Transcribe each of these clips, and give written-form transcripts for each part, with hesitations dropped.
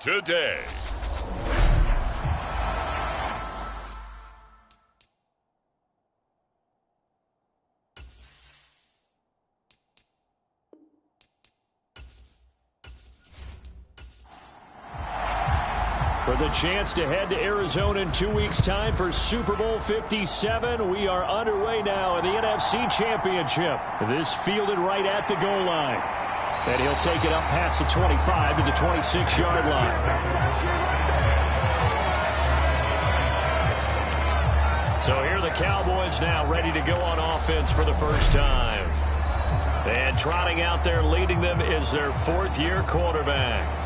today. For the chance to head to Arizona in 2 weeks' time for Super Bowl 57, we are underway now in the NFC Championship. This fielded right at the goal line. And he'll take it up past the 25 to the 26-yard line. So here are the Cowboys now ready to go on offense for the first time. And trotting out there leading them is their fourth-year quarterback.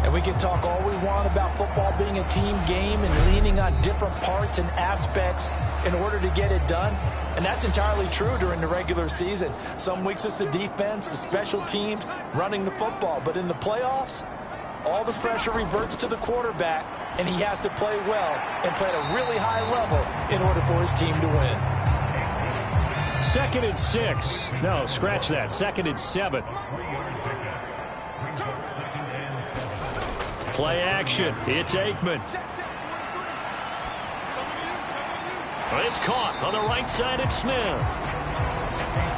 And we can talk all we want about football being a team game and leaning on different parts and aspects in order to get it done. And that's entirely true during the regular season. Some weeks it's the defense, the special teams, running the football. But in the playoffs, all the pressure reverts to the quarterback, and he has to play well and play at a really high level in order for his team to win. 2nd and 6. No, scratch that. 2nd and 7. Play action. It's Aikman. It's caught on the right side. It's Smith.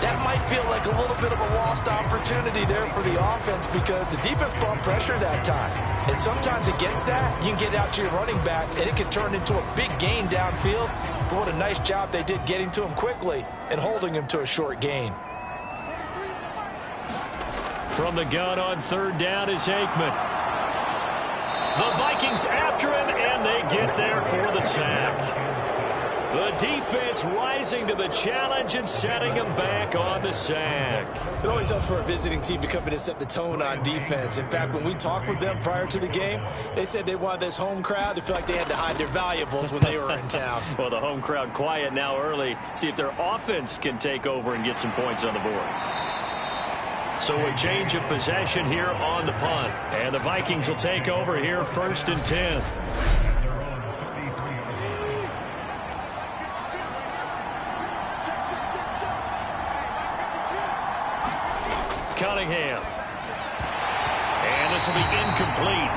That might feel like a little bit of a lost opportunity there for the offense because the defense brought pressure that time. And sometimes against that, you can get out to your running back, and it can turn into a big gain downfield. But what a nice job they did getting to him quickly and holding him to a short gain. From the gun on 3rd down is Aikman. The Vikings after him, and they get there for the sack. The defense rising to the challenge and setting him back on the sack. It always helps for a visiting team to come in and set the tone on defense. In fact, when we talked with them prior to the game, they said they wanted this home crowd to feel like they had to hide their valuables when they were in town. Well, the home crowd quiet now early. See if their offense can take over and get some points on the board. So a change of possession here on the punt. And the Vikings will take over here 1st and 10. Cunningham. And this will be incomplete.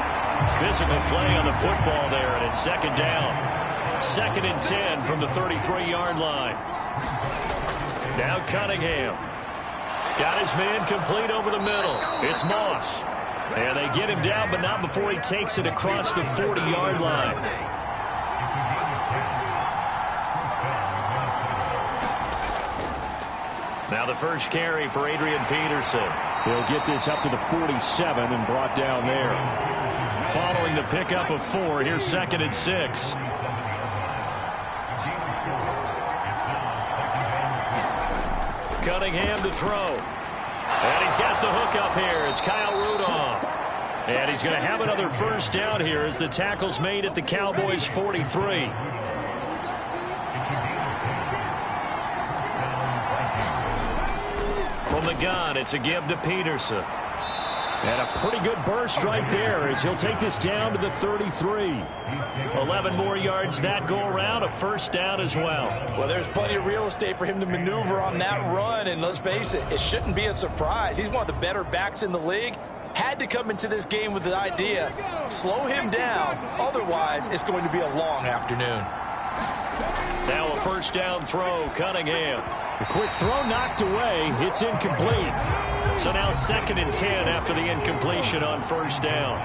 Physical play on the football there, and it's 2nd down. 2nd and 10 from the 33-yard line. Now Cunningham. Got his man complete over the middle. It's Moss. And they get him down, but not before he takes it across the 40-yard line. Now the first carry for Adrian Peterson. He'll get this up to the 47 and brought down there. Following the pickup of 4, here's 2nd and 6. Cunningham to throw. And he's got the hook up here. It's Kyle Rudolph. And he's going to have another first down here as the tackle's made at the Cowboys' 43. From the gun, it's a give to Peterson. And a pretty good burst right there as he'll take this down to the 33. 11 more yards that go around, a first down as well. Well, there's plenty of real estate for him to maneuver on that run, and let's face it, it shouldn't be a surprise. He's one of the better backs in the league. Had to come into this game with the idea, slow him down, otherwise it's going to be a long afternoon. Now a first down throw, Cunningham. A quick throw knocked away, it's incomplete. So now 2nd and 10 after the incompletion on first down.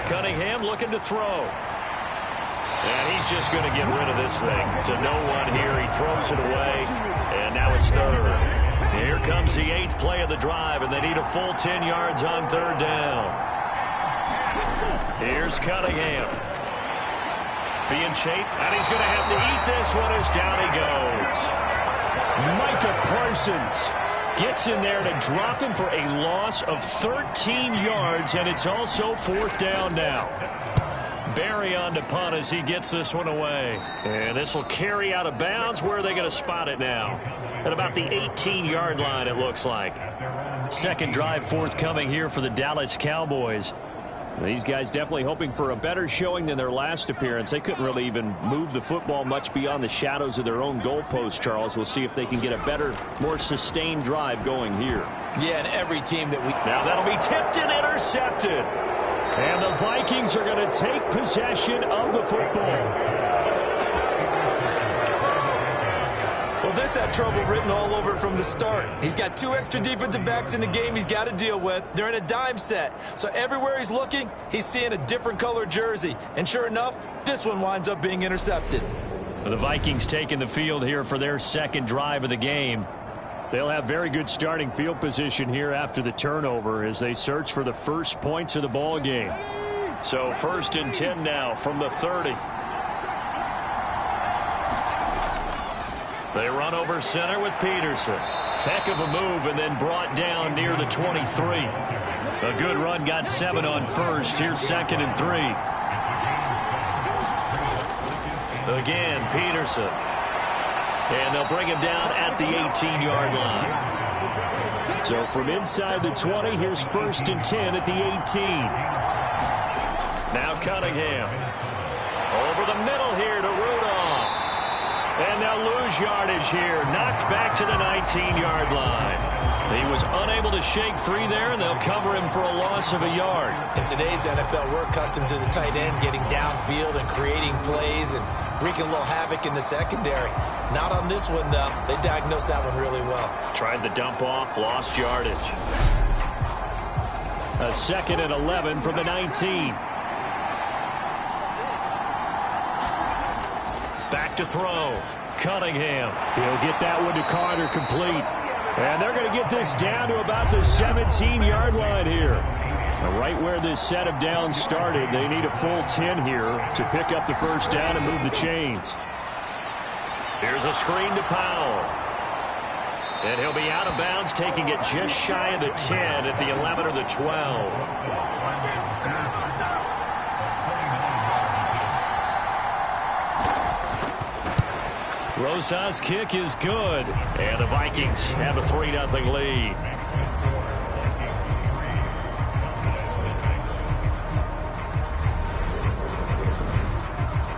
Cunningham looking to throw. And he's just going to get rid of this thing. To no one here, he throws it away, and now it's 3rd. Here comes the 8th play of the drive, and they need a full 10 yards on 3rd down. Here's Cunningham. Being shaped, and he's going to have to eat this one as down he goes. Micah Parsons gets in there to drop him for a loss of 13 yards, and it's also 4th down now. Barry on to punt as he gets this one away. And this will carry out of bounds. Where are they going to spot it now? At about the 18-yard line, it looks like. Second drive forthcoming here for the Dallas Cowboys. These guys definitely hoping for a better showing than their last appearance. They couldn't really even move the football much beyond the shadows of their own goalpost, Charles. We'll see if they can get a better, more sustained drive going here. Yeah, and every team that we... Now that'll be tipped and intercepted. And the Vikings are going to take possession of the football. Well, this had trouble written all over it from the start. He's got 2 extra defensive backs in the game he's got to deal with. They're in a dime set. So everywhere he's looking, he's seeing a different color jersey. And sure enough, this one winds up being intercepted. The Vikings taking the field here for their second drive of the game. They'll have very good starting field position here after the turnover as they search for the first points of the ball game. So 1st and 10 now from the 30. They run over center with Peterson. Heck of a move and then brought down near the 23. A good run got 7 on first. Here's 2nd and 3. Again, Peterson. And they'll bring him down at the 18-yard line. So from inside the 20, here's 1st and 10 at the 18. Now Cunningham. Over the middle here to Rudolph. And they'll lose yardage here. Knocked back to the 19-yard line. He was unable to shake free there, and they'll cover him for a loss of a yard. In today's NFL, we're accustomed to the tight end getting downfield and creating plays and wreaking a little havoc in the secondary. Not on this one, though. They diagnosed that one really well. Tried the dump off, lost yardage. A 2nd and 11 from the 19. Back to throw. Cunningham. He'll get that one to Carter complete. And they're going to get this down to about the 17-yard line here. Right where this set of downs started, they need a full 10 here to pick up the first down and move the chains. Here's a screen to Powell. And he'll be out of bounds, taking it just shy of the 10 at the 11 or the 12. Rosas' kick is good. And the Vikings have a 3-0 lead.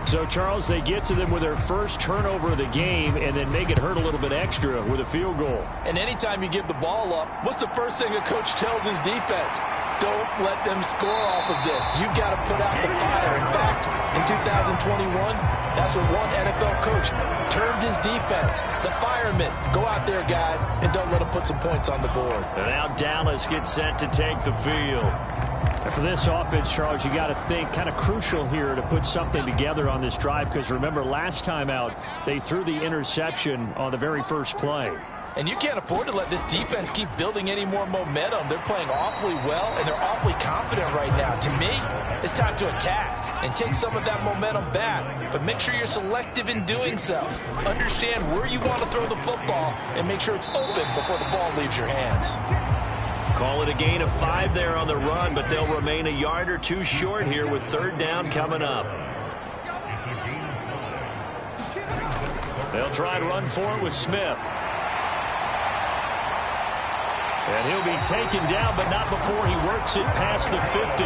So, Charles, they get to them with their first turnover of the game and then make it hurt a little bit extra with a field goal. And anytime you give the ball up, what's the first thing a coach tells his defense? Don't let them score off of this. You've got to put out the fire. In fact, in 2021, that's what one NFL coach termed his defense. The firemen. Go out there, guys, and don't let them put some points on the board. And now Dallas gets set to take the field. And for this offense, Charles, you got to think kind of crucial here to put something together on this drive, because remember last time out they threw the interception on the very first play. And you can't afford to let this defense keep building any more momentum. They're playing awfully well, and they're awfully confident right now. To me, it's time to attack and take some of that momentum back. But make sure you're selective in doing so. Understand where you want to throw the football and make sure it's open before the ball leaves your hands. Call it a gain of 5 there on the run, but they'll remain a yard or two short here with 3rd down coming up. They'll try and run for it with Smith. And he'll be taken down, but not before he works it past the 50.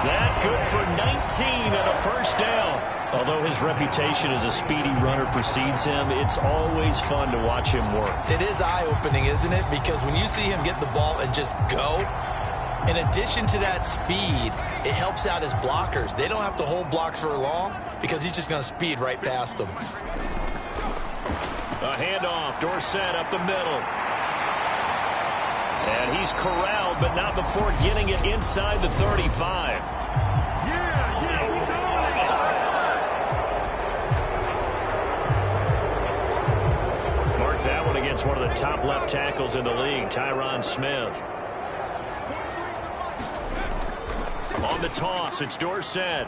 That good for 19 and a first down. Although his reputation as a speedy runner precedes him, it's always fun to watch him work. It is eye-opening, isn't it? Because when you see him get the ball and just go, in addition to that speed, it helps out his blockers. They don't have to hold blocks for long because he's just going to speed right past them. A handoff, Dorsett up the middle. And he's corralled, but not before getting it inside the 35. Mark that one against one of the top left tackles in the league, Tyron Smith. On the toss, it's Dorsett.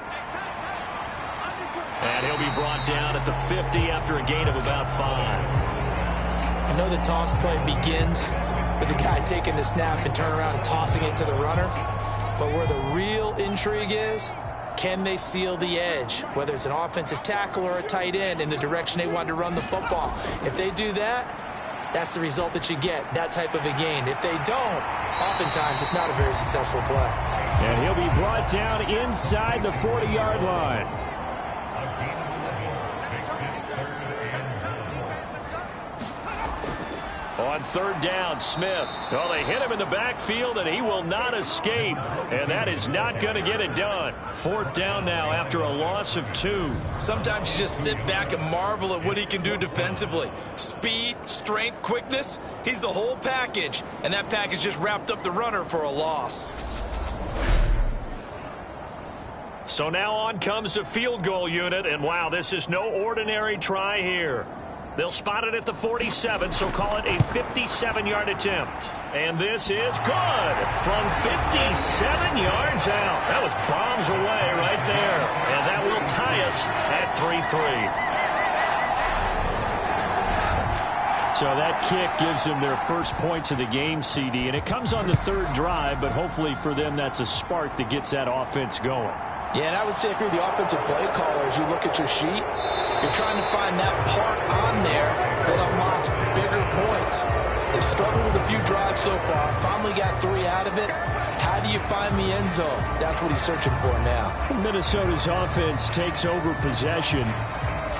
And he'll be brought down at the 50 after a gain of about 5. I know the toss play begins with the guy taking the snap and turn around and tossing it to the runner. But where the real intrigue is, can they seal the edge, whether it's an offensive tackle or a tight end, in the direction they want to run the football? If they do that, that's the result that you get, that type of a gain. If they don't, oftentimes it's not a very successful play. And he'll be brought down inside the 40-yard line. On third down, Smith. Well, they hit him in the backfield, and he will not escape. And that is not going to get it done. Fourth down now after a loss of 2. Sometimes you just sit back and marvel at what he can do defensively. Speed, strength, quickness. He's the whole package. And that package just wrapped up the runner for a loss. So now on comes the field goal unit. And, wow, this is no ordinary try here. They'll spot it at the 47, so call it a 57-yard attempt. And this is good from 57 yards out. That was bombs away right there. And that will tie us at 3-3. So that kick gives them their first points of the game, CD. And it comes on the third drive, but hopefully for them that's a spark that gets that offense going. Yeah, and I would say if you're the offensive play caller, as you look at your sheet, you're trying to find that part on there that unlocks bigger points. They've struggled with a few drives so far. Finally got 3 out of it. How do you find the end zone? That's what he's searching for now. Minnesota's offense takes over possession.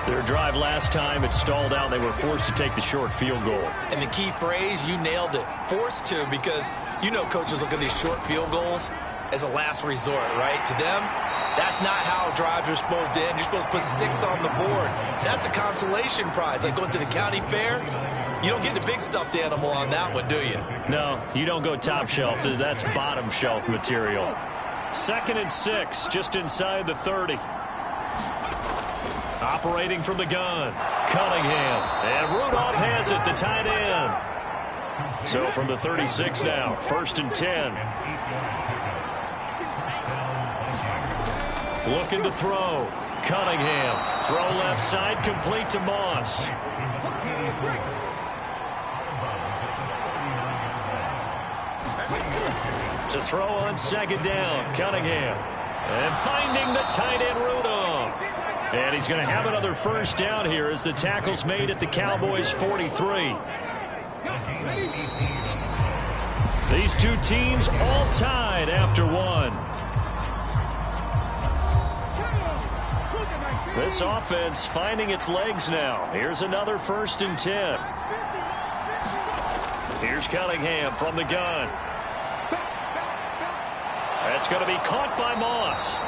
Their drive last time, it stalled out. They were forced to take the short field goal. And the key phrase, you nailed it, forced to, because you know coaches look at these short field goals as a last resort, right? To them, that's not how drives are supposed to end. You're supposed to put 6 on the board. That's a consolation prize. Like going to the county fair, you don't get the big stuffed animal on that one, do you? No, you don't go top shelf. That's bottom shelf material. 2nd and 6, just inside the 30. Operating from the gun, Cunningham. And Rudolph has it, the tight end. So from the 36 now, 1st and 10. Looking to throw. Cunningham. Throw left side, complete to Moss. To throw on 2nd down, Cunningham. And finding the tight end, Rudolph. And he's going to have another 1st down here as the tackle's made at the Cowboys' 43. These two teams all tied after 1. This offense finding its legs now. Here's another 1st and 10. Here's Cunningham from the gun. That's going to be caught by Moss.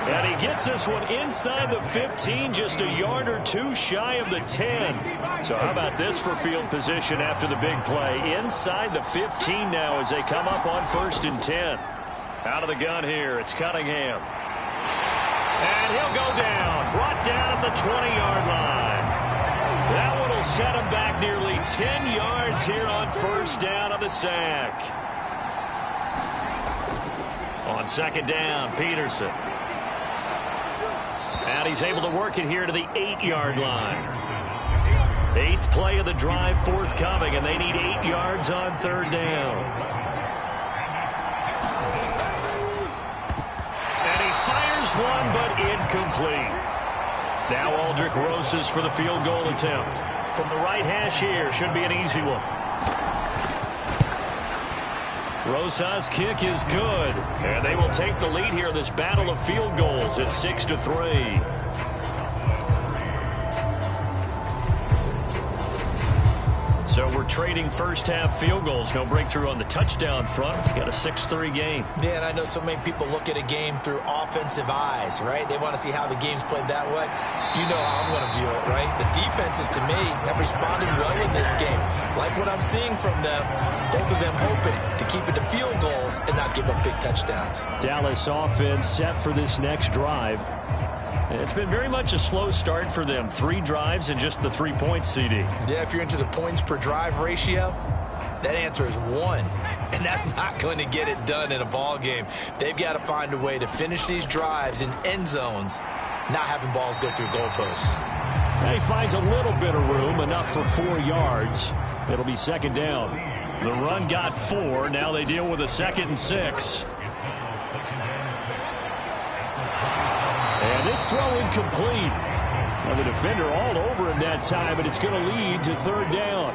And he gets this one inside the 15, just a yard or 2 shy of the 10. So how about this for field position after the big play? Inside the 15 now as they come up on 1st and 10. Out of the gun here, it's Cunningham. And he'll go down, brought down at the 20-yard line. That one will set him back nearly 10 yards here on 1st down of the sack. On 2nd down, Peterson. And he's able to work it here to the 8-yard line. 8th play of the drive forthcoming, and they need 8 yards on 3rd down. One, but incomplete. Now Aldrich Rosas for the field goal attempt. From the right hash here, should be an easy one. Rosas' kick is good, and they will take the lead here in this battle of field goals at 6-3. So we're trading first half field goals. No breakthrough on the touchdown front. We got a 6-3 game. Yeah, and I know so many people look at a game through offensive eyes, right? They want to see how the game's played that way. You know how I'm going to view it, right? The defenses, to me, have responded well in this game. Like what I'm seeing from them, both of them hoping to keep it to field goals and not give up big touchdowns. Dallas offense set for this next drive. It's been very much a slow start for them. 3 drives and just the 3 points, CD. Yeah, if you're into the points per drive ratio, that answer is 1. And that's not going to get it done in a ball game. They've got to find a way to finish these drives in end zones, not having balls go through goalposts. He finds a little bit of room, enough for 4 yards. It'll be 2nd down. The run got 4. Now they deal with a 2nd and 6. And this throw incomplete. Now the defender all over him that time, but it's going to lead to 3rd down.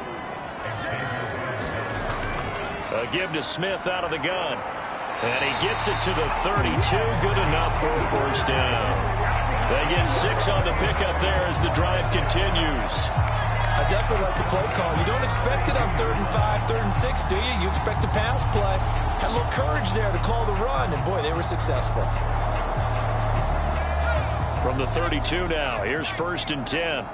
A give to Smith out of the gun. And he gets it to the 32. Good enough for a first down. They get 6 on the pickup there as the drive continues. I definitely like the play call. You don't expect it on 3rd and 5, 3rd and 6, do you? You expect a pass play. Had a little courage there to call the run, and boy, they were successful. From the 32 now, here's 1st and 10.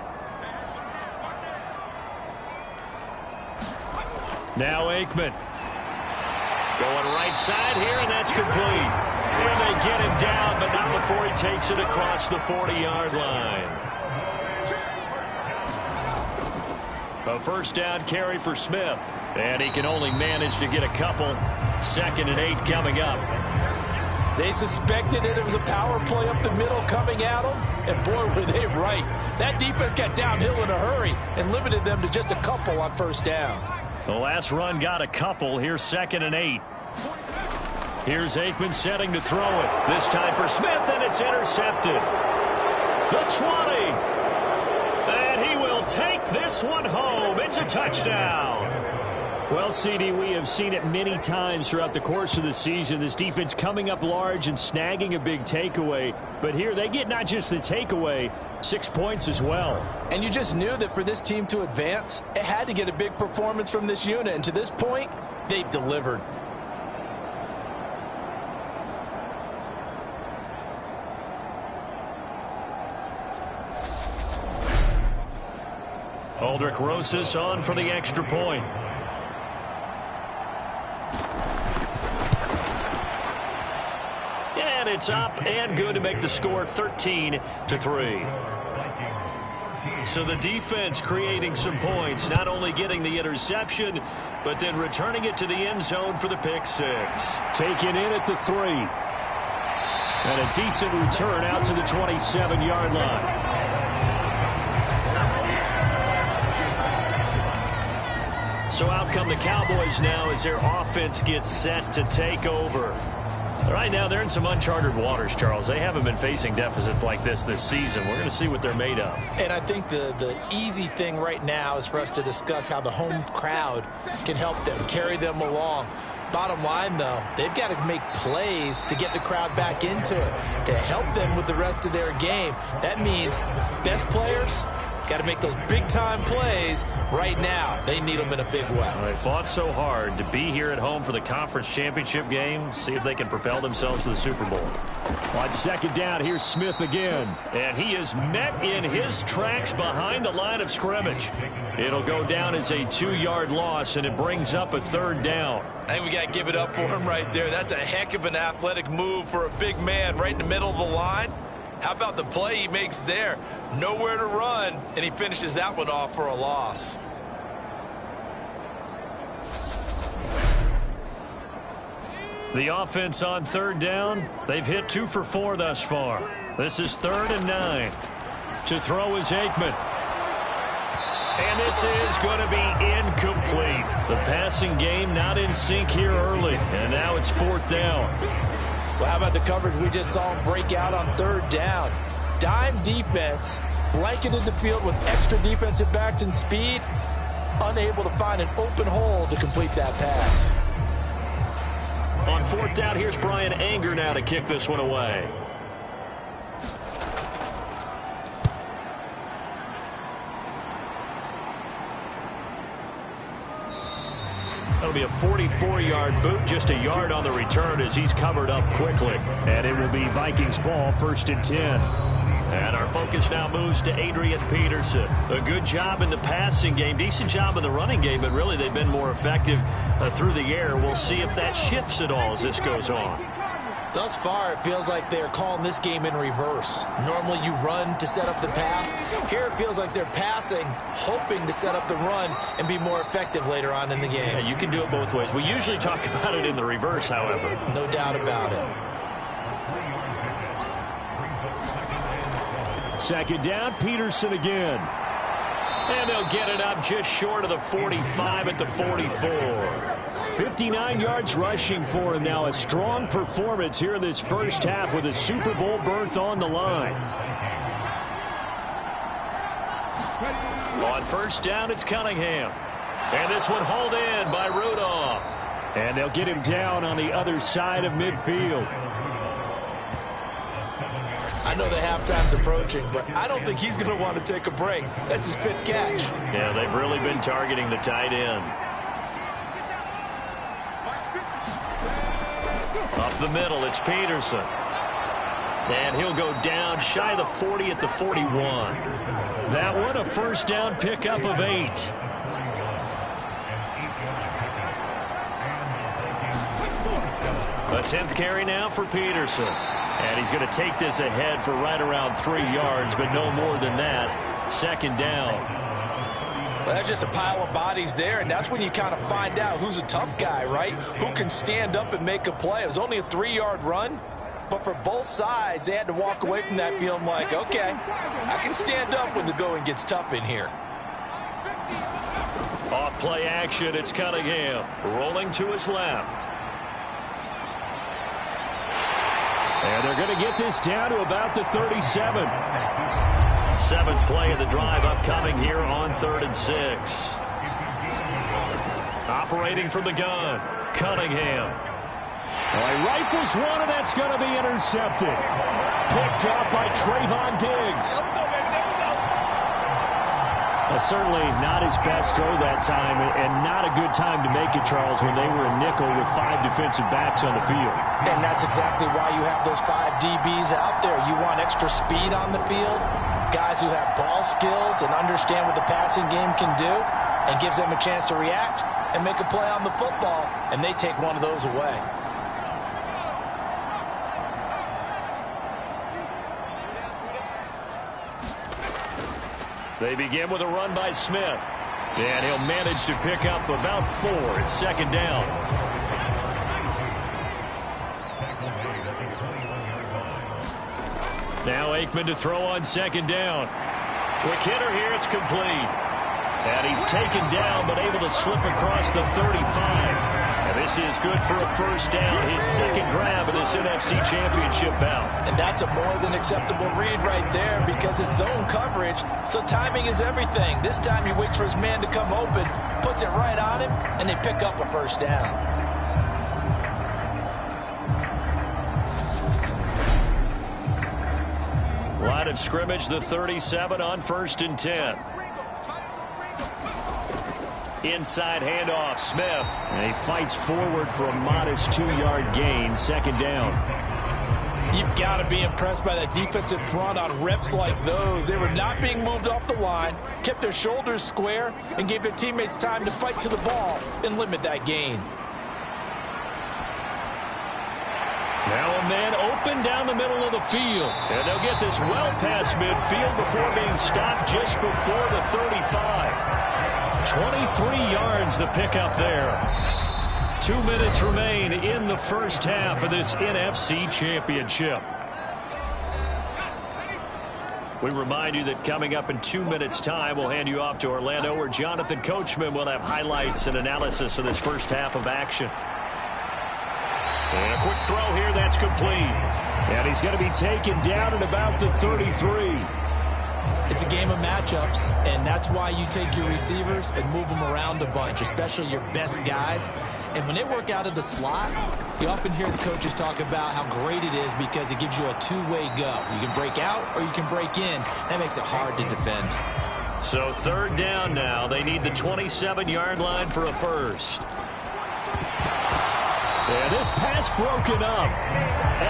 Now Aikman. Going right side here, and that's complete. And they get him down, but not before he takes it across the 40-yard line. A first down carry for Smith. And he can only manage to get a couple. 2nd and 8 coming up. They suspected it was a power play up the middle coming at them, and boy, were they right. That defense got downhill in a hurry and limited them to just a couple on first down. The last run got a couple. Here's 2nd and 8. Here's Aikman setting to throw it. This time for Smith, and it's intercepted. The 20. And he will take this one home. It's a touchdown. Well, CD, we have seen it many times throughout the course of the season. This defense coming up large and snagging a big takeaway. But here they get not just the takeaway, 6 points as well. And you just knew that for this team to advance, it had to get a big performance from this unit. And to this point, they've delivered. Aldrich Rosas on for the extra point. And it's up and good to make the score 13-3. So the defense creating some points, not only getting the interception, but then returning it to the end zone for the pick 6. Taken in at the 3. And a decent return out to the 27-yard line. So out come the Cowboys now as their offense gets set to take over. Right now, they're in some uncharted waters, Charles. They haven't been facing deficits like this season. We're going to see what they're made of. And I think the easy thing right now is for us to discuss how the home crowd can help them, carry them along. Bottom line, though, they've got to make plays to get the crowd back into it, to help them with the rest of their game. That means best players got to make those big-time plays right now. They need them in a big way. Well, they fought so hard to be here at home for the conference championship game. See if they can propel themselves to the Super Bowl. On 2nd down, here's Smith again. And he is met in his tracks behind the line of scrimmage. It'll go down as a 2-yard loss, and it brings up a 3rd down. I think we got to give it up for him right there. That's a heck of an athletic move for a big man right in the middle of the line. How about the play he makes there? Nowhere to run, and he finishes that one off for a loss. The offense on 3rd down, they've hit 2 for 4 thus far. This is 3rd and 9. To throw is Aikman. And this is going to be incomplete. The passing game not in sync here early, and now it's 4th down. Well, how about the coverage we just saw him break out on 3rd down? Dime defense, blanketed the field with extra defensive backs and speed, unable to find an open hole to complete that pass. On 4th down, here's Brian Anger now to kick this one away. That'll be a 44-yard boot, just a yard on the return as he's covered up quickly. And it will be Vikings ball, 1st and 10. And our focus now moves to Adrian Peterson. A good job in the passing game, decent job in the running game, but really they've been more effective through the air. We'll see if that shifts at all as this goes on. Thus far, it feels like they're calling this game in reverse. Normally you run to set up the pass. Here it feels like they're passing, hoping to set up the run and be more effective later on in the game. Yeah, you can do it both ways. We usually talk about it in the reverse, however. No doubt about it. 2nd down, Peterson again. And they'll get it up just short of the 45 at the 44. 59 yards rushing for him now. A strong performance here in this first half with a Super Bowl berth on the line. On 1st down, it's Cunningham. And this one hauled in by Rudolph. And they'll get him down on the other side of midfield. I know the halftime's approaching, but I don't think he's going to want to take a break. That's his 5th catch. Yeah, they've really been targeting the tight end. Up the middle, it's Peterson. And he'll go down shy of the 40 at the 41. That one, a first down pickup of 8. A 10th carry now for Peterson. And he's going to take this ahead for right around 3 yards, but no more than that. 2nd down. Well, that's just a pile of bodies there, and that's when you kind of find out who's a tough guy, right? Who can stand up and make a play. It was only a 3-yard run, but for both sides, they had to walk away from that feeling like, okay, I can stand up when the going gets tough in here. Off play action, it's Cunningham rolling to his left. And they're going to get this down to about the 37. 7th play of the drive upcoming here on 3rd and 6. Operating from the gun, Cunningham. Well, he rifles one, and that's going to be intercepted. Picked up by Trayvon Diggs. Certainly not his best throw that time, and not a good time to make it, Charles, when they were a nickel with 5 defensive backs on the field. And that's exactly why you have those 5 DBs out there. You want extra speed on the field, guys who have ball skills and understand what the passing game can do, and gives them a chance to react and make a play on the football, and they take one of those away. They begin with a run by Smith. And he'll manage to pick up about 4. It's 2nd down. Now Aikman to throw on 2nd down. Quick hitter here, it's complete. And he's taken down, but able to slip across the 35. And this is good for a first down, his 2nd grab of this NFC Championship bout. And that's a more than acceptable read right there because it's zone coverage, so timing is everything. This time he waits for his man to come open, puts it right on him, and they pick up a first down. Line of scrimmage, the 37 on 1st and 10. Inside handoff, Smith. And he fights forward for a modest 2-yard gain, 2nd down. You've got to be impressed by that defensive front on reps like those. They were not being moved off the line, kept their shoulders square, and gave their teammates time to fight to the ball and limit that gain. Now a man open down the middle of the field. And they'll get this well past midfield before being stopped just before the 35. 23 yards the pickup there. 2 minutes remain in the first half of this NFC Championship. We remind you that coming up in 2 minutes' time, we'll hand you off to Orlando, where Jonathan Coachman will have highlights and analysis of this first half of action. And a quick throw here, that's complete. And he's going to be taken down at about the 33. It's a game of matchups, and that's why you take your receivers and move them around a bunch, especially your best guys. And when they work out of the slot, you often hear the coaches talk about how great it is because it gives you a 2-way go. You can break out or you can break in. That makes it hard to defend. So 3rd down now. They need the 27-yard line for a first. Yeah, this pass broken up.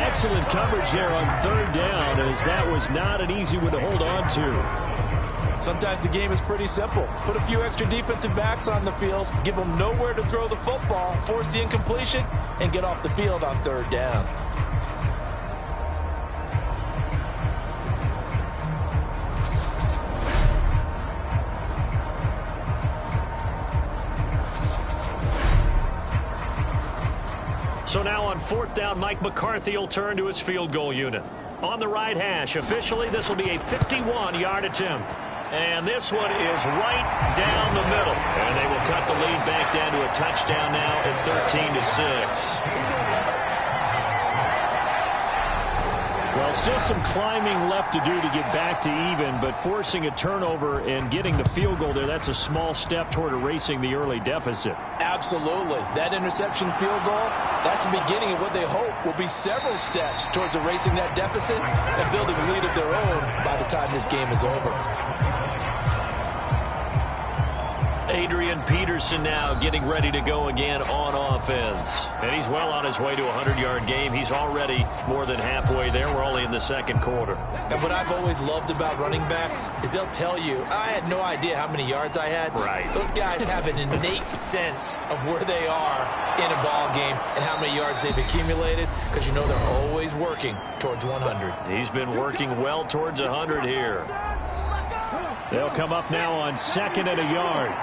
Excellent coverage there on 3rd down, as that was not an easy one to hold on to. Sometimes the game is pretty simple. Put a few extra defensive backs on the field, give them nowhere to throw the football, force the incompletion, and get off the field on 3rd down. So now on 4th down, Mike McCarthy will turn to his field goal unit. On the right hash, officially this will be a 51-yard attempt. And this one is right down the middle. And they will cut the lead back down to a touchdown now at 13-6. Well, Still some climbing left to do to get back to even, but forcing a turnover and getting the field goal there, that's a small step toward erasing the early deficit. Absolutely. That interception field goal, that's the beginning of what they hope will be several steps towards erasing that deficit and building a lead of their own by the time this game is over. Adrian Peterson now getting ready to go again on offense. And he's well on his way to a 100-yard game. He's already more than halfway there. We're only in the second quarter. And what I've always loved about running backs is they'll tell you, I had no idea how many yards I had. Right. Those guys have an innate sense of where they are in a ball game and how many yards they've accumulated, because you know they're always working towards 100. He's been working well towards 100 here. They'll come up now on second and a yard.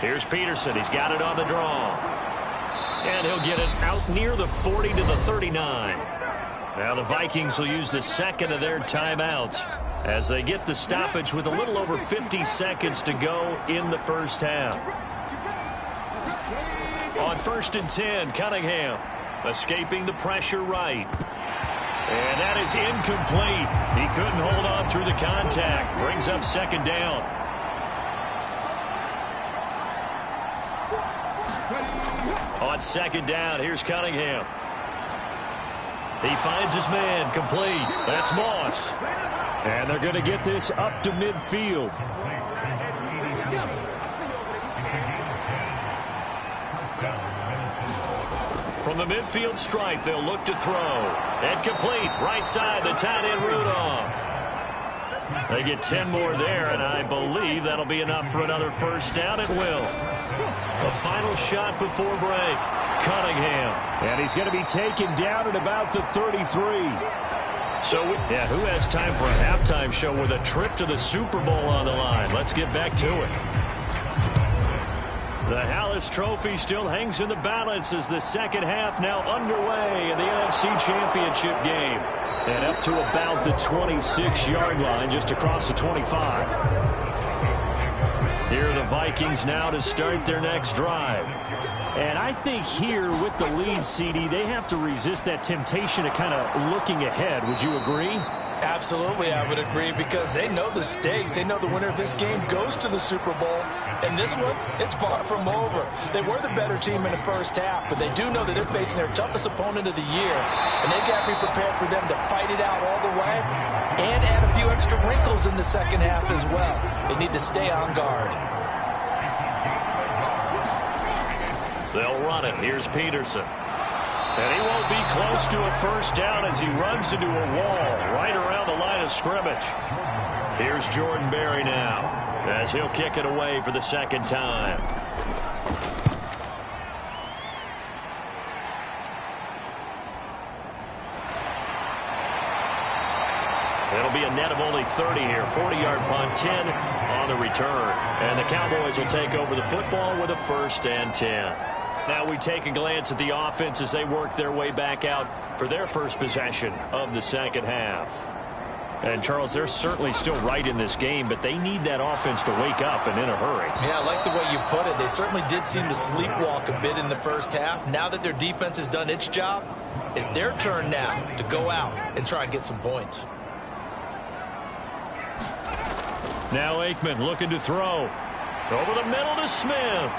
Here's Peterson. He's got it on the draw. And he'll get it out near the 40 to the 39. Now the Vikings will use the second of their timeouts as they get the stoppage with a little over 50 seconds to go in the first half. On 1st and 10, Cunningham escaping the pressure right. And that is incomplete. He couldn't hold on through the contact. Brings up second down. On second down, here's Cunningham. He finds his man, complete. That's Moss. And they're going to get this up to midfield. From the midfield stripe, they'll look to throw. And complete, right side, the tight end Rudolph. They get 10 more there, and I believe that'll be enough for another first down. It will. A final shot before break. Cunningham. And he's going to be taken down at about the 33. So, yeah, who has time for a halftime show with a trip to the Super Bowl on the line? Let's get back to it. The Hallis Trophy still hangs in the balance as the second half now underway in the NFC Championship game. And up to about the 26-yard line, just across the 25. Here are the Vikings now to start their next drive. And I think here with the lead, CD, they have to resist that temptation of kind of looking ahead. Would you agree? Absolutely, I would agree, because they know the stakes. They know the winner of this game goes to the Super Bowl. And this one, it's far from over. They were the better team in the first half, but they do know that they're facing their toughest opponent of the year. And they've got to be prepared for them to fight it out all the way and add a few extra wrinkles in the second half as well. They need to stay on guard. They'll run it. Here's Peterson. And he won't be close to a first down as he runs into a wall right around the line of scrimmage. Here's Jordan Berry now as he'll kick it away for the second time. It'll be a net of only 30 here. 40-yard punt, 10 on the return. And the Cowboys will take over the football with a 1st and 10. Now we take a glance at the offense as they work their way back out for their first possession of the second half. And, Charles, they're certainly still right in this game, but they need that offense to wake up and in a hurry. Yeah, I like the way you put it. They certainly did seem to sleepwalk a bit in the first half. Now that their defense has done its job, it's their turn now to go out and try and get some points. Now Aikman looking to throw. Over the middle to Smith.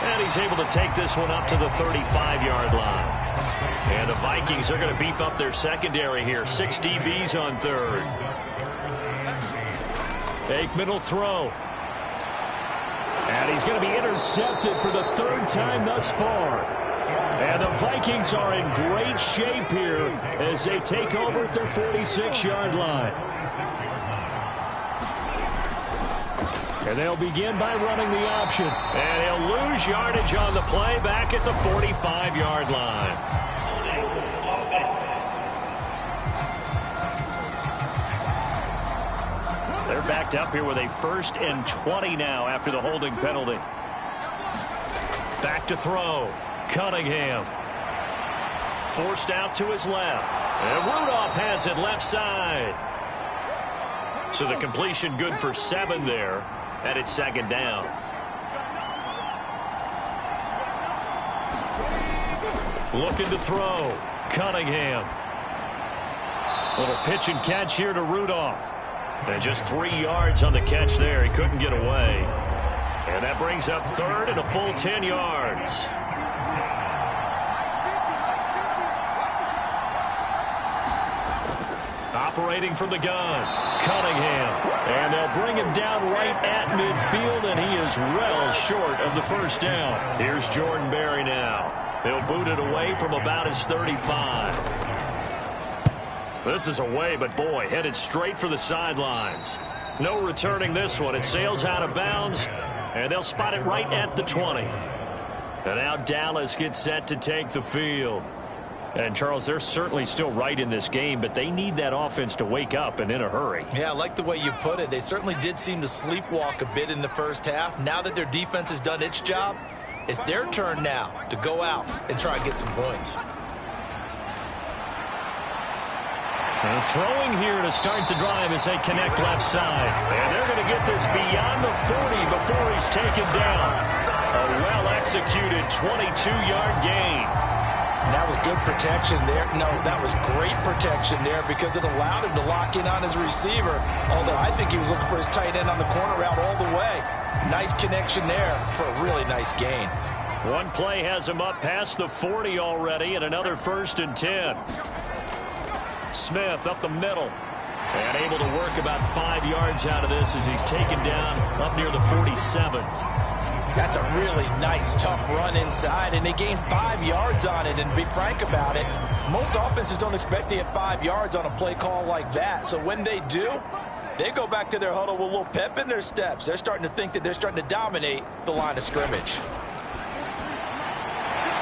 And he's able to take this one up to the 35-yard line. And the Vikings are going to beef up their secondary here. 6 DBs on third. Aikman will throw. And he's going to be intercepted for the 3rd time thus far. And the Vikings are in great shape here as they take over at their 46-yard line. And they'll begin by running the option. And he'll lose yardage on the play back at the 45-yard line. They're backed up here with a 1st and 20 now after the holding penalty. Back to throw. Cunningham. Forced out to his left. And Rudolph has it left side. So the completion good for 7 there. And it's 2nd down. Looking to throw. Cunningham. Little pitch and catch here to Rudolph. And just 3 yards on the catch there. He couldn't get away. And that brings up third and a full 10 yards. Operating from the gun, Cunningham. And they'll bring him down right at midfield, and he is well short of the first down. Here's Jordan Berry now. He'll boot it away from about his 35. This is away, but boy, headed straight for the sidelines. No returning this one. It sails out of bounds, and they'll spot it right at the 20. And now Dallas gets set to take the field. And, Charles, they're certainly still right in this game, but they need that offense to wake up and in a hurry. Yeah, I like the way you put it. They certainly did seem to sleepwalk a bit in the first half. Now that their defense has done its job, it's their turn now to go out and try and get some points. And throwing here to start the drive as they connect left side. And they're going to get this beyond the 40 before he's taken down. A well-executed 22-yard gain. And that was good protection there. No, that was great protection there because it allowed him to lock in on his receiver, although I think he was looking for his tight end on the corner route all the way. Nice connection there for a really nice gain. One play has him up past the 40 already, and another 1st and 10. Smith up the middle and able to work about 5 yards out of this as he's taken down up near the 47. That's a really nice, tough run inside, and they gained 5 yards on it. And to be frank about it, most offenses don't expect to get 5 yards on a play call like that. So when they do, they go back to their huddle with a little pep in their steps. They're starting to think that they're starting to dominate the line of scrimmage.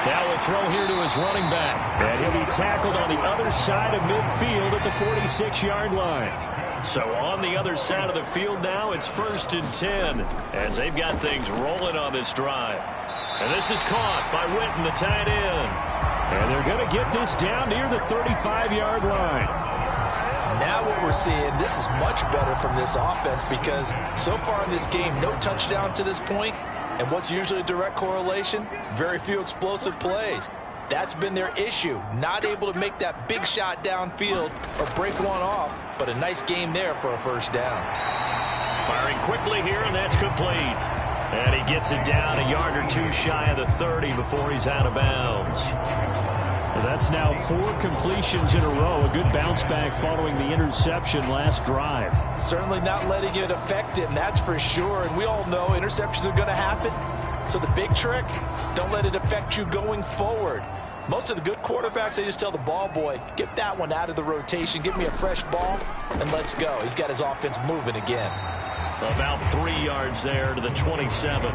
Now a throw here to his running back. And he'll be tackled on the other side of midfield at the 46-yard line. So on the other side of the field now, it's 1st and 10 as they've got things rolling on this drive. And this is caught by Witten, the tight end. And they're going to get this down near the 35-yard line. Now what we're seeing, this is much better from this offense because so far in this game, no touchdown to this point. And what's usually a direct correlation? Very few explosive plays. That's been their issue, not able to make that big shot downfield or break one off, but a nice game there for a first down. Firing quickly here, and that's complete. And he gets it down a yard or two shy of the 30 before he's out of bounds. That's now 4 completions in a row. A good bounce back following the interception last drive. Certainly not letting it affect him, that's for sure. And we all know interceptions are going to happen. So the big trick, don't let it affect you going forward. Most of the good quarterbacks, they just tell the ball boy, get that one out of the rotation, give me a fresh ball, and let's go. He's got his offense moving again. About 3 yards there to the 27.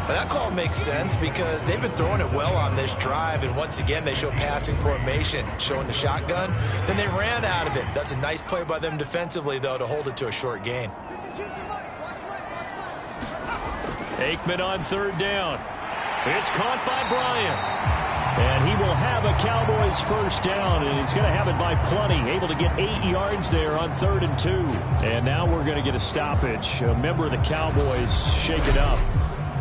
Well, that call makes sense because they've been throwing it well on this drive, and once again, they show passing formation, showing the shotgun. Then they ran out of it. That's a nice play by them defensively, though, to hold it to a short gain. Aikman on 3rd down. It's caught by Bryant. And he will have a Cowboys first down, and he's going to have it by plenty. Able to get 8 yards there on 3rd and 2. And now we're going to get a stoppage. A member of the Cowboys shake it up.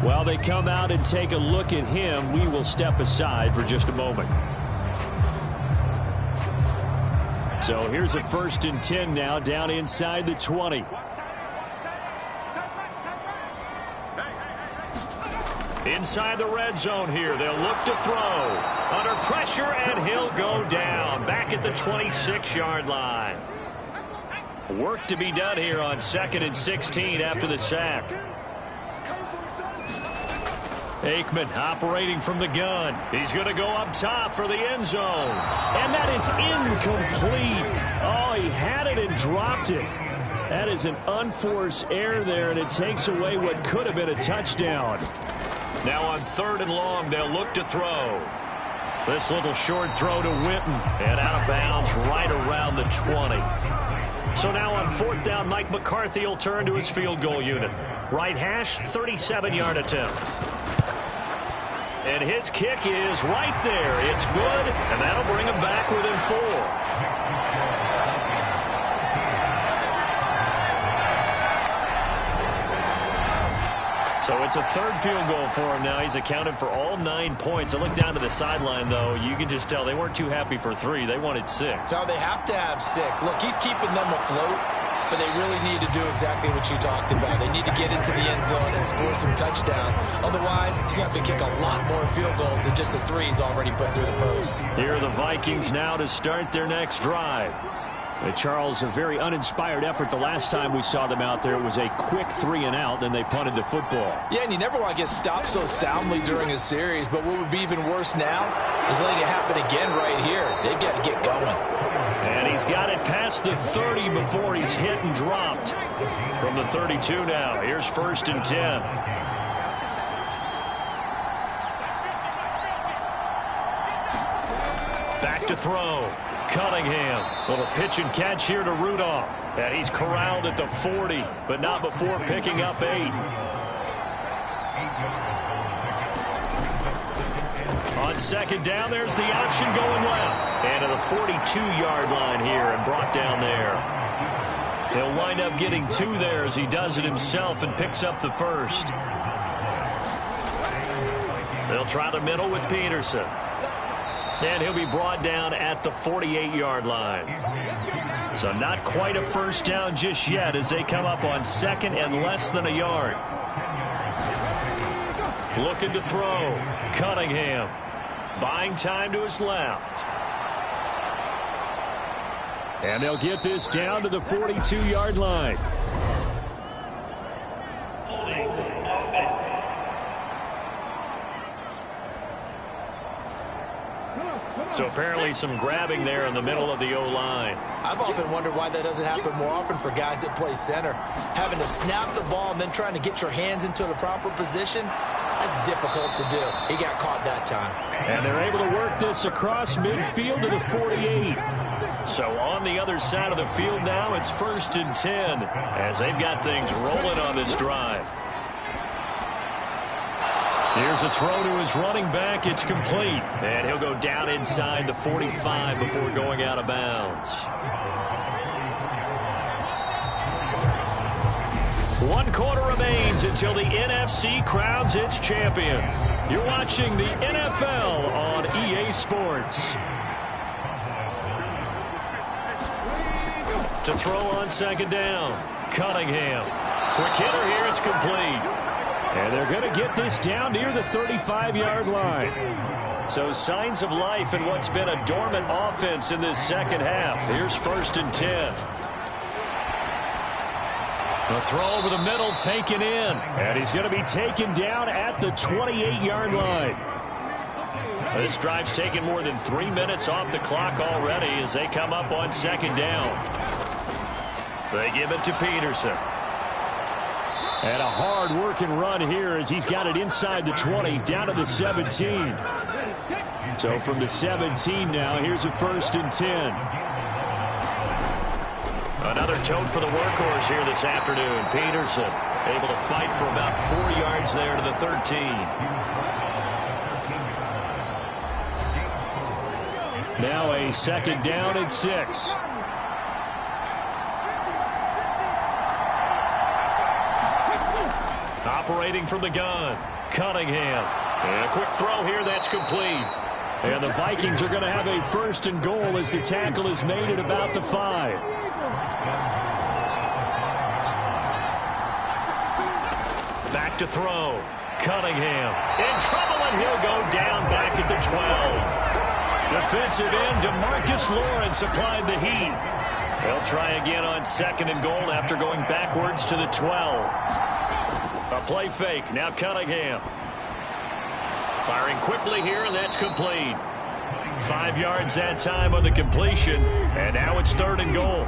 While they come out and take a look at him, we will step aside for just a moment. So here's a 1st and 10 now down inside the 20. Inside the red zone here. They'll look to throw. Under pressure, and he'll go down. Back at the 26-yard line. Work to be done here on 2nd and 16 after the sack. Aikman operating from the gun. He's going to go up top for the end zone. And that is incomplete. Oh, he had it and dropped it. That is an unforced error there, and it takes away what could have been a touchdown. Now on 3rd and long, they'll look to throw. This little short throw to Witten. And out of bounds right around the 20. So now on 4th down, Mike McCarthy will turn to his field goal unit. Right hash, 37-yard attempt. And his kick is right there. It's good, and that'll bring him back within 4. So it's a third field goal for him now. He's accounted for all 9 points. I look down to the sideline, though. You can just tell they weren't too happy for 3. They wanted 6. No, they have to have 6. Look, he's keeping them afloat, but they really need to do exactly what you talked about. They need to get into the end zone and score some touchdowns. Otherwise, he's going to have to kick a lot more field goals than just the 3 he's already put through the post. Here are the Vikings now to start their next drive. Charles, a very uninspired effort the last time we saw them out there. It was a quick 3 and out, then they punted the football. Yeah, and you never want to get stopped so soundly during a series, but what would be even worse now is letting it happen again right here. They've got to get going. And he's got it past the 30 before he's hit and dropped. From the 32 now, here's 1st and 10. Back to throw. Cunningham. Little pitch and catch here to Rudolph. And he's corralled at the 40, but not before picking up 8. On 2nd down, there's the option going left. And to the 42-yard line here and brought down there. He'll wind up getting 2 there as he does it himself and picks up the 1st. They'll try the middle with Peterson. And he'll be brought down at the 48-yard line. So not quite a 1st down just yet as they come up on 2nd and less than a yard. Looking to throw. Cunningham. Buying time to his left. And they'll get this down to the 42-yard line. So apparently some grabbing there in the middle of the O-line. I've often wondered why that doesn't happen more often for guys that play center. Having to snap the ball and then trying to get your hands into the proper position, that's difficult to do. He got caught that time. And they're able to work this across midfield to the 48. So on the other side of the field now, it's 1st and 10 as they've got things rolling on this drive. Here's a throw to his running back. It's complete. And he'll go down inside the 45 before going out of bounds. 1 quarter remains until the NFC crowns its champion. You're watching the NFL on EA Sports. To throw on 2nd down. Cunningham. Quick hitter here. It's complete. And they're going to get this down near the 35-yard line. So signs of life in what's been a dormant offense in this second half. Here's 1st and 10. The throw over the middle taken in. And he's going to be taken down at the 28-yard line. This drive's taken more than 3 minutes off the clock already as they come up on 2nd down. They give it to Peterson. And a hard-working run here as he's got it inside the 20, down to the 17. So from the 17 now, here's a 1st and 10. Another tote for the workhorse here this afternoon. Peterson able to fight for about 4 yards there to the 13. Now a 2nd down and 6. Operating from the gun, Cunningham. And a quick throw here, that's complete. And the Vikings are going to have a 1st and goal as the tackle is made at about the 5. Back to throw. Cunningham in trouble, and he'll go down back at the 12. Defensive end DeMarcus Lawrence applied the heat. They'll try again on 2nd and goal after going backwards to the 12. A play fake. Now Cunningham. Firing quickly here, and that's complete. 5 yards that time on the completion, and now it's 3rd and goal.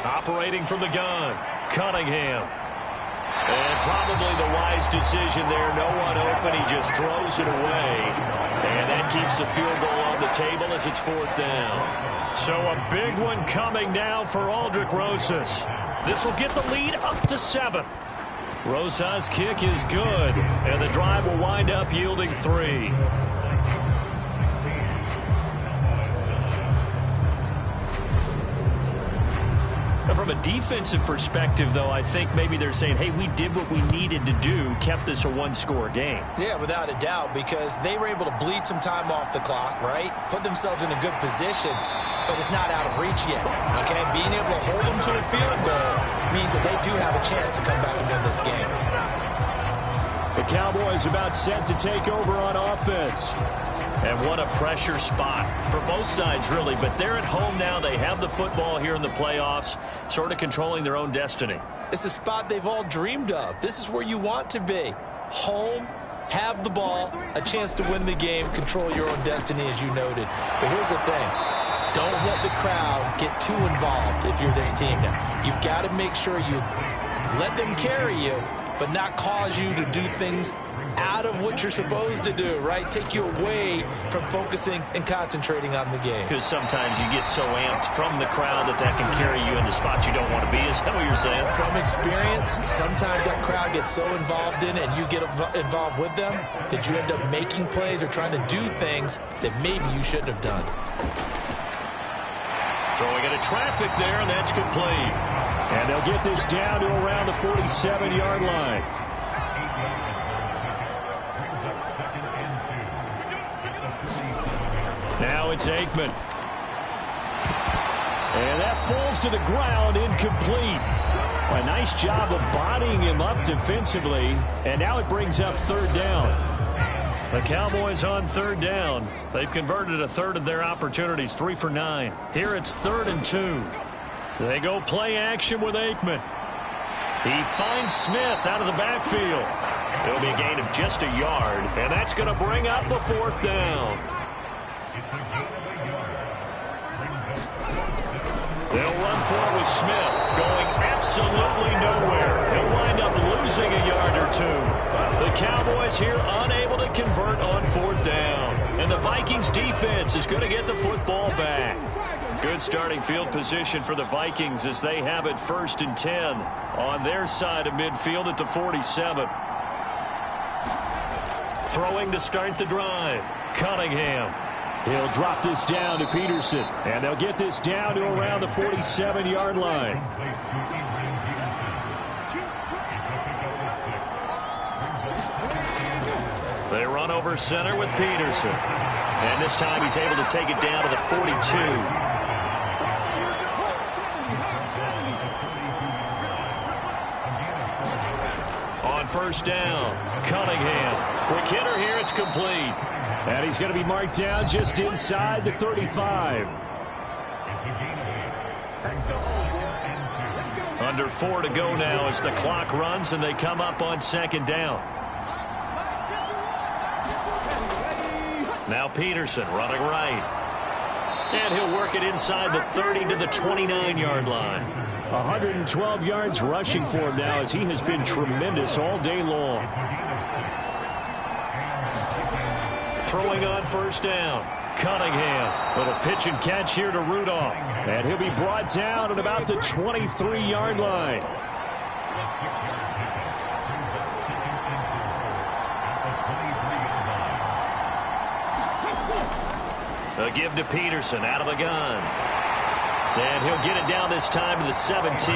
Operating from the gun, Cunningham. And probably the wise decision there. No one open. He just throws it away. And that keeps the field goal on the table as it's 4th down. So a big one coming now for Aldrick Rosas. This will get the lead up to 7. Rosas' kick is good. And the drive will wind up yielding 3. From a defensive perspective, though, I think maybe they're saying, hey, we did what we needed to do, kept this a one-score game. Yeah, without a doubt, because they were able to bleed some time off the clock, right? Put themselves in a good position, but it's not out of reach yet, okay? Being able to hold them to a field goal means that they do have a chance to come back and win this game. The Cowboys about set to take over on offense. And what a pressure spot for both sides, really. But they're at home now. They have the football here in the playoffs, sort of controlling their own destiny. It's a spot they've all dreamed of. This is where you want to be. Home, have the ball, a chance to win the game, control your own destiny, as you noted. But here's the thing. Don't let the crowd get too involved if you're this team now. You've got to make sure you let them carry you, but not cause you to do things out of what you're supposed to do, right? Take you away from focusing and concentrating on the game. Because sometimes you get so amped from the crowd that can carry you into spots you don't want to be. Is that what you're saying? From experience, sometimes that crowd gets so involved in it and you get involved with them that you end up making plays or trying to do things that maybe you shouldn't have done. Throwing into traffic there, and that's complete. And they'll get this down to around the 47-yard line. Now it's Aikman. And that falls to the ground, incomplete. A nice job of bodying him up defensively. And now it brings up third down. The Cowboys on third down. They've converted a third of their opportunities, 3 for 9. Here it's 3rd and 2. They go play action with Aikman. He finds Smith out of the backfield. It'll be a gain of just a yard, and that's going to bring up a 4th down. They'll run for it with Smith, going absolutely nowhere. He'll wind up losing a yard or 2. The Cowboys here unable to convert on 4th down. And the Vikings defense is going to get the football back. Good starting field position for the Vikings as they have it 1st and 10 on their side of midfield at the 47. Throwing to start the drive. Cunningham. He'll drop this down to Peterson. And they'll get this down to around the 47-yard line. They run over center with Peterson. And this time he's able to take it down to the 42. On 1st down, Cunningham. Quick hitter here, it's complete. And he's going to be marked down just inside the 35. Under 4 to go now as the clock runs and they come up on 2nd down. Now Peterson running right. And he'll work it inside the 30 to the 29-yard line. 112 yards rushing for him now as he has been tremendous all day long. Throwing on 1st down. Cunningham. Little pitch and catch here to Rudolph. And he'll be brought down at about the 23-yard line. A give to Peterson out of the gun. And he'll get it down this time to the 17.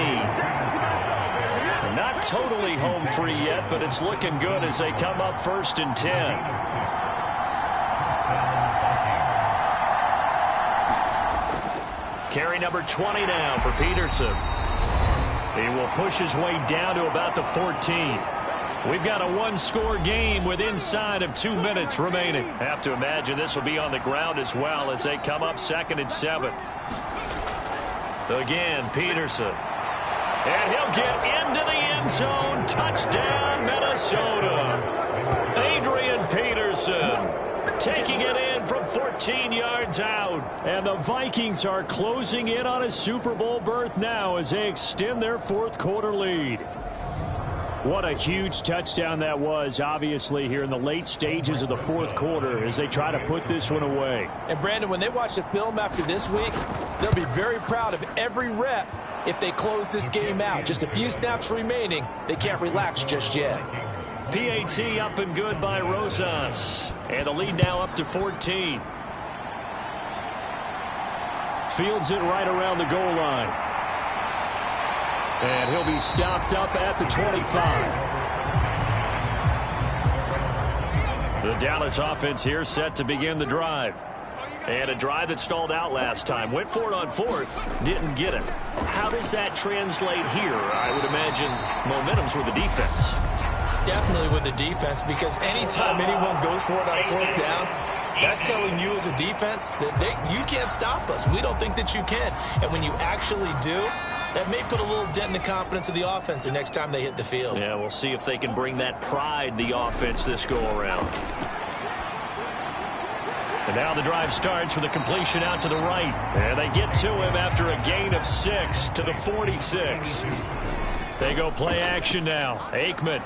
Not totally home free yet, but it's looking good as they come up 1st and 10. Carry number 20 now for Peterson. He will push his way down to about the 14. We've got a one-score game with inside of 2 minutes remaining. Have to imagine this will be on the ground as well as they come up 2nd and 7. Again, Peterson. And he'll get into the end zone. Touchdown, Minnesota. Adrian Peterson taking it in from 14 yards out. And the Vikings are closing in on a Super Bowl berth now as they extend their 4th quarter lead. What a huge touchdown that was, obviously, here in the late stages of the 4th quarter as they try to put this one away. And, Brandon, when they watch the film after this week, they'll be very proud of every rep if they close this game out. Just a few snaps remaining. They can't relax just yet. PAT up and good by Rosas. And the lead now up to 14. Fields it right around the goal line. And he'll be stopped up at the 25. The Dallas offense here set to begin the drive. And a drive that stalled out last time. Went for it on fourth, didn't get it. How does that translate here? I would imagine momentum's with the defense. Definitely with the defense, because anytime anyone goes for it on fourth down, that's telling you as a defense that you can't stop us. We don't think that you can. And when you actually do, that may put a little dent in the confidence of the offense the next time they hit the field. Yeah, we'll see if they can bring that pride, the offense, this go-around. And now the drive starts with a completion out to the right. And they get to him after a gain of 6 to the 46. They go play action now. Aikman.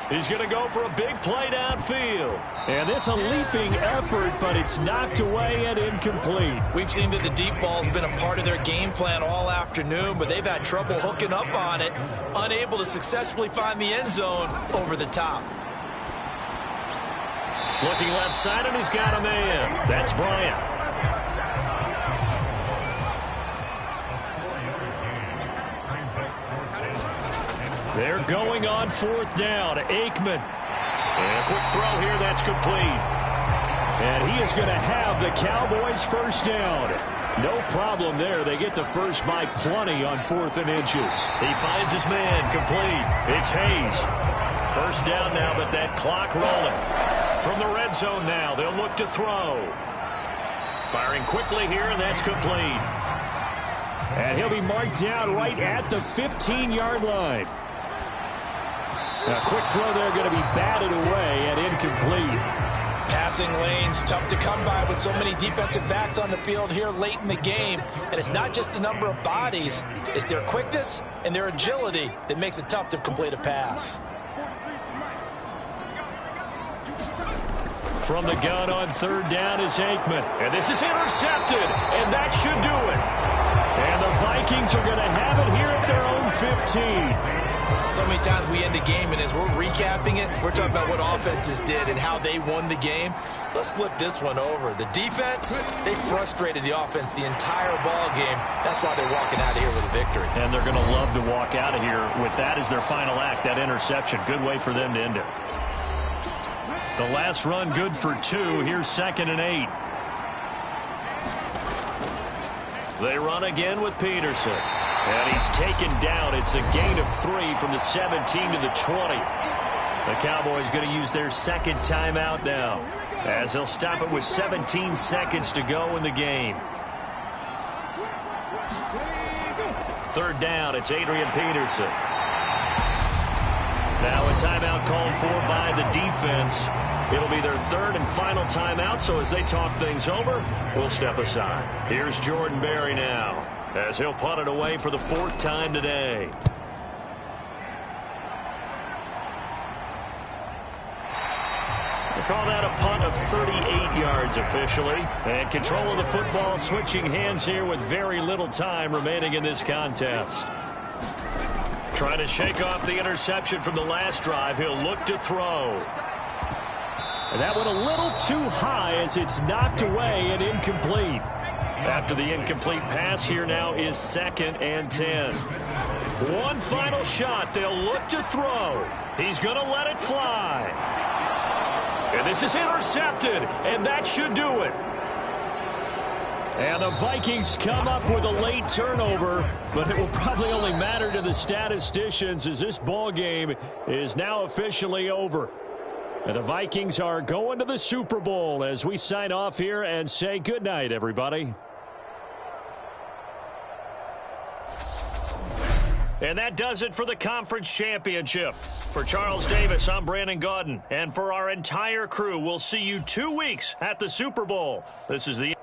He's going to go for a big play downfield. And this a leaping effort, but it's knocked away and incomplete. We've seen that the deep ball's been a part of their game plan all afternoon, but they've had trouble hooking up on it, unable to successfully find the end zone over the top. Looking left side, and he's got a man. That's Bryant. They're going on fourth down. Aikman. And a quick throw here. That's complete. And he is going to have the Cowboys first down. No problem there. They get the first by plenty on 4th and inches. He finds his man. Complete. It's Hayes. First down now, but that clock rolling. From the red zone now, they'll look to throw. Firing quickly here, and that's complete. And he'll be marked down right at the 15-yard line. A quick throw there going to be batted away and incomplete. Passing lanes tough to come by with so many defensive backs on the field here late in the game. And it's not just the number of bodies, it's their quickness and their agility that makes it tough to complete a pass. From the gun on third down is Aikman. And this is intercepted, and that should do it. And the Vikings are going to have it here at their own 15. So many times we end a game, and as we're recapping it, we're talking about what offenses did and how they won the game. Let's flip this one over. The defense, they frustrated the offense the entire ball game. That's why they're walking out of here with a victory. And they're going to love to walk out of here with that as their final act, that interception. Good way for them to end it. The last run good for 2. Here's 2nd and 8. They run again with Peterson. And he's taken down. It's a gain of 3 from the 17 to the 20. The Cowboys going to use their second timeout now, as they'll stop it with 17 seconds to go in the game. Third down, it's Adrian Peterson. Now a timeout called for by the defense. It'll be their third and final timeout, so as they talk things over, we'll step aside. Here's Jordan Berry now, as he'll punt it away for the 4th time today. They call that a punt of 38 yards officially. And control of the football switching hands here with very little time remaining in this contest. Trying to shake off the interception from the last drive. He'll look to throw. And that went a little too high as it's knocked away and incomplete. After the incomplete pass, here now is 2nd and 10. One final shot. They'll look to throw. He's going to let it fly. And this is intercepted, and that should do it. And the Vikings come up with a late turnover, but it will probably only matter to the statisticians as this ball game is now officially over. And the Vikings are going to the Super Bowl as we sign off here and say goodnight, everybody. And that does it for the conference championship. For Charles Davis, I'm Brandon Gaudin. And for our entire crew, we'll see you 2 weeks at the Super Bowl. This is the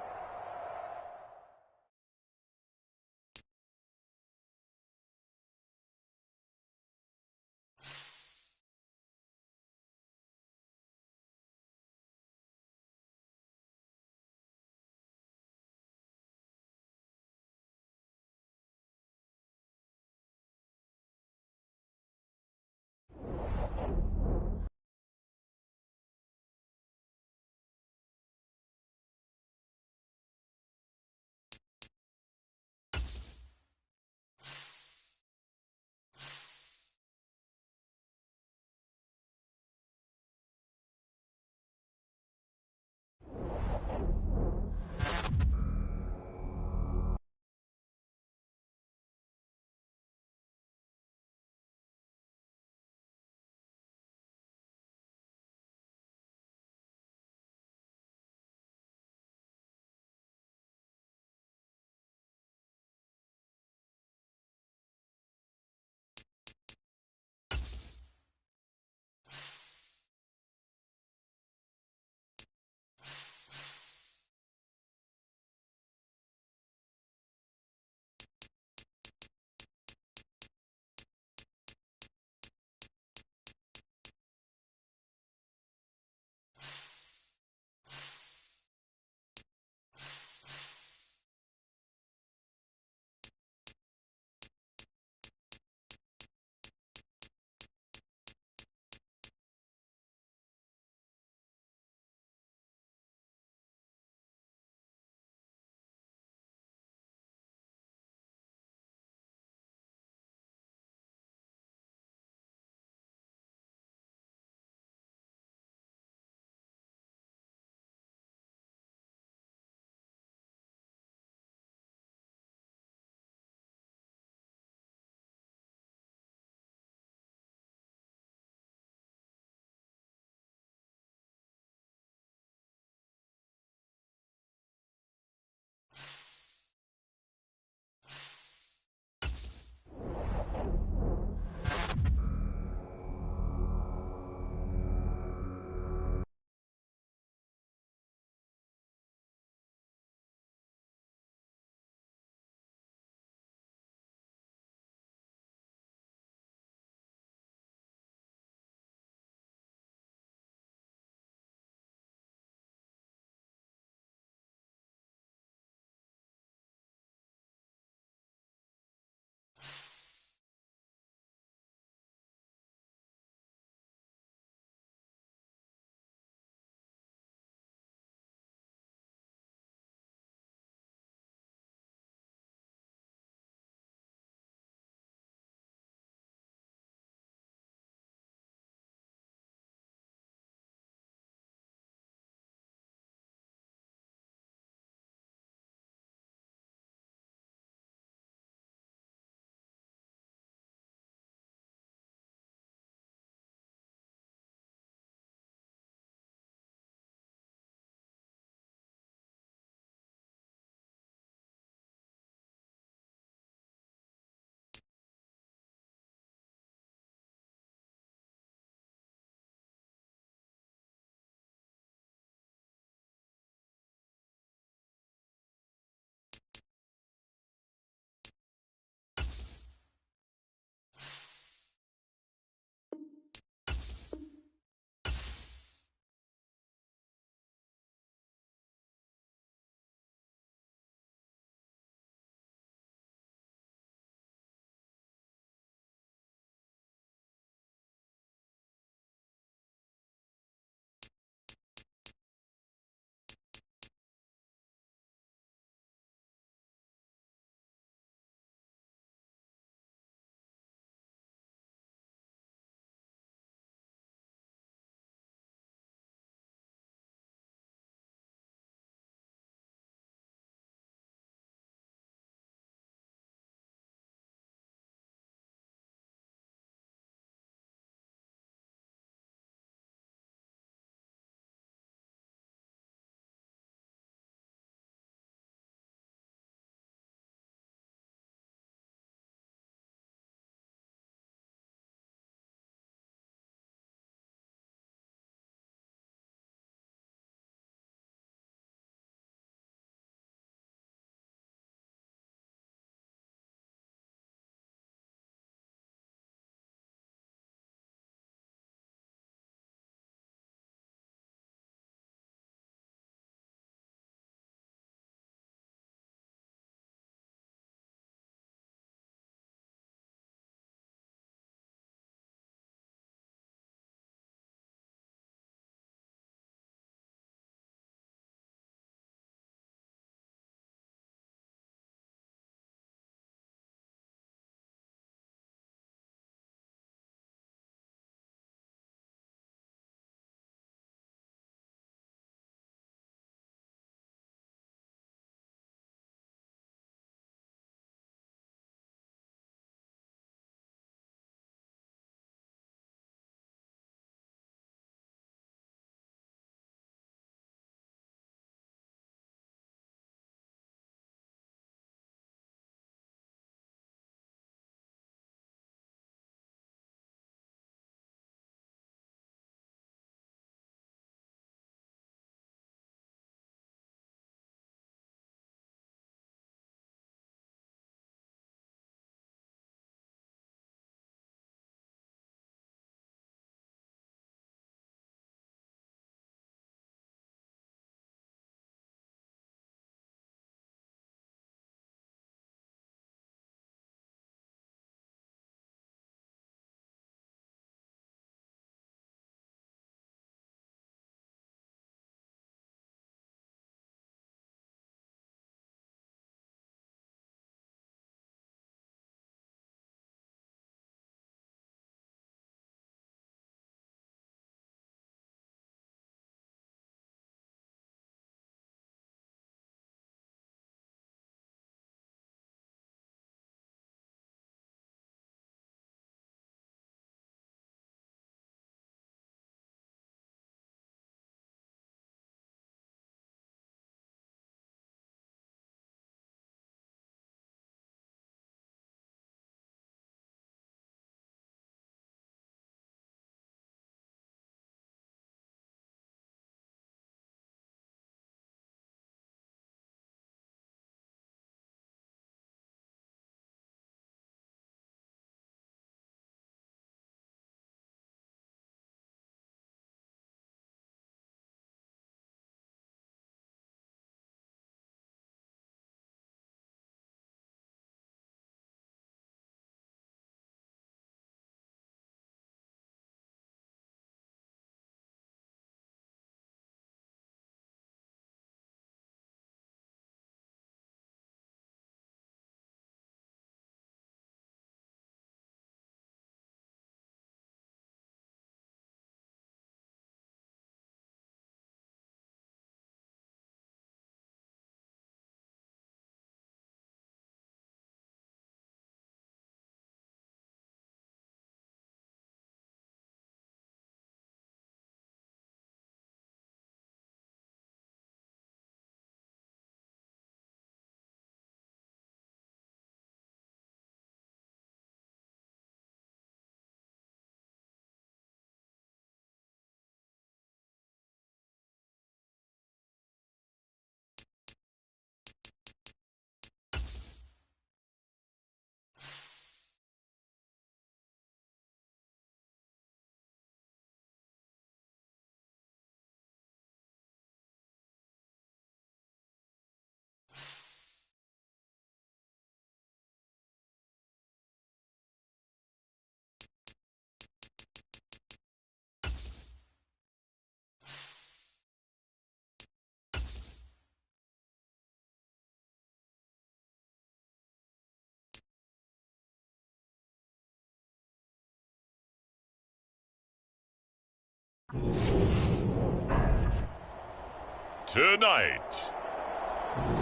Tonight,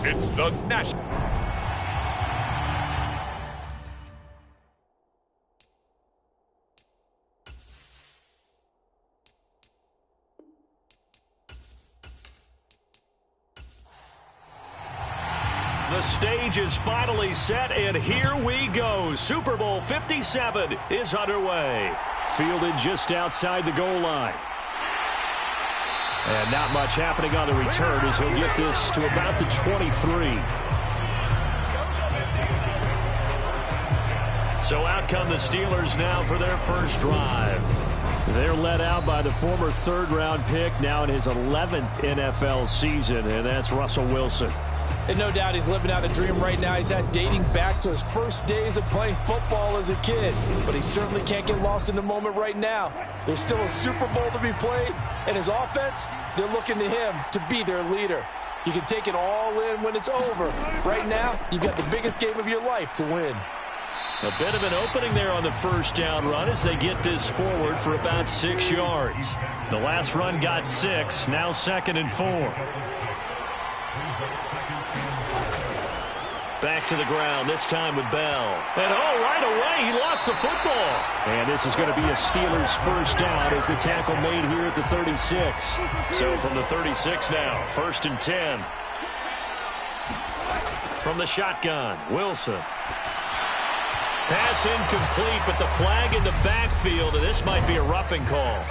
it's the National. The stage is finally set, and here we go. Super Bowl 57 is underway. Fielded just outside the goal line. And not much happening on the return as he'll get this to about the 23. So out come the Steelers now for their first drive. They're led out by the former third-round pick, now in his 11th NFL season, and that's Russell Wilson. And no doubt he's living out a dream right now. He's had dating back to his first days of playing football as a kid. But he certainly can't get lost in the moment right now. There's still a Super Bowl to be played. And his offense, they're looking to him to be their leader. You can take it all in when it's over. Right now, you've got the biggest game of your life to win. A bit of an opening there on the first down run as they get this forward for about 6 yards. The last run got 6, now 2nd and 4. Back to the ground, this time with Bell. And right away, he lost the football. And this is going to be a Steelers first down as the tackle made here at the 36. So from the 36 now, 1st and 10. From the shotgun, Wilson. Pass incomplete, but the flag in the backfield, and this might be a roughing call.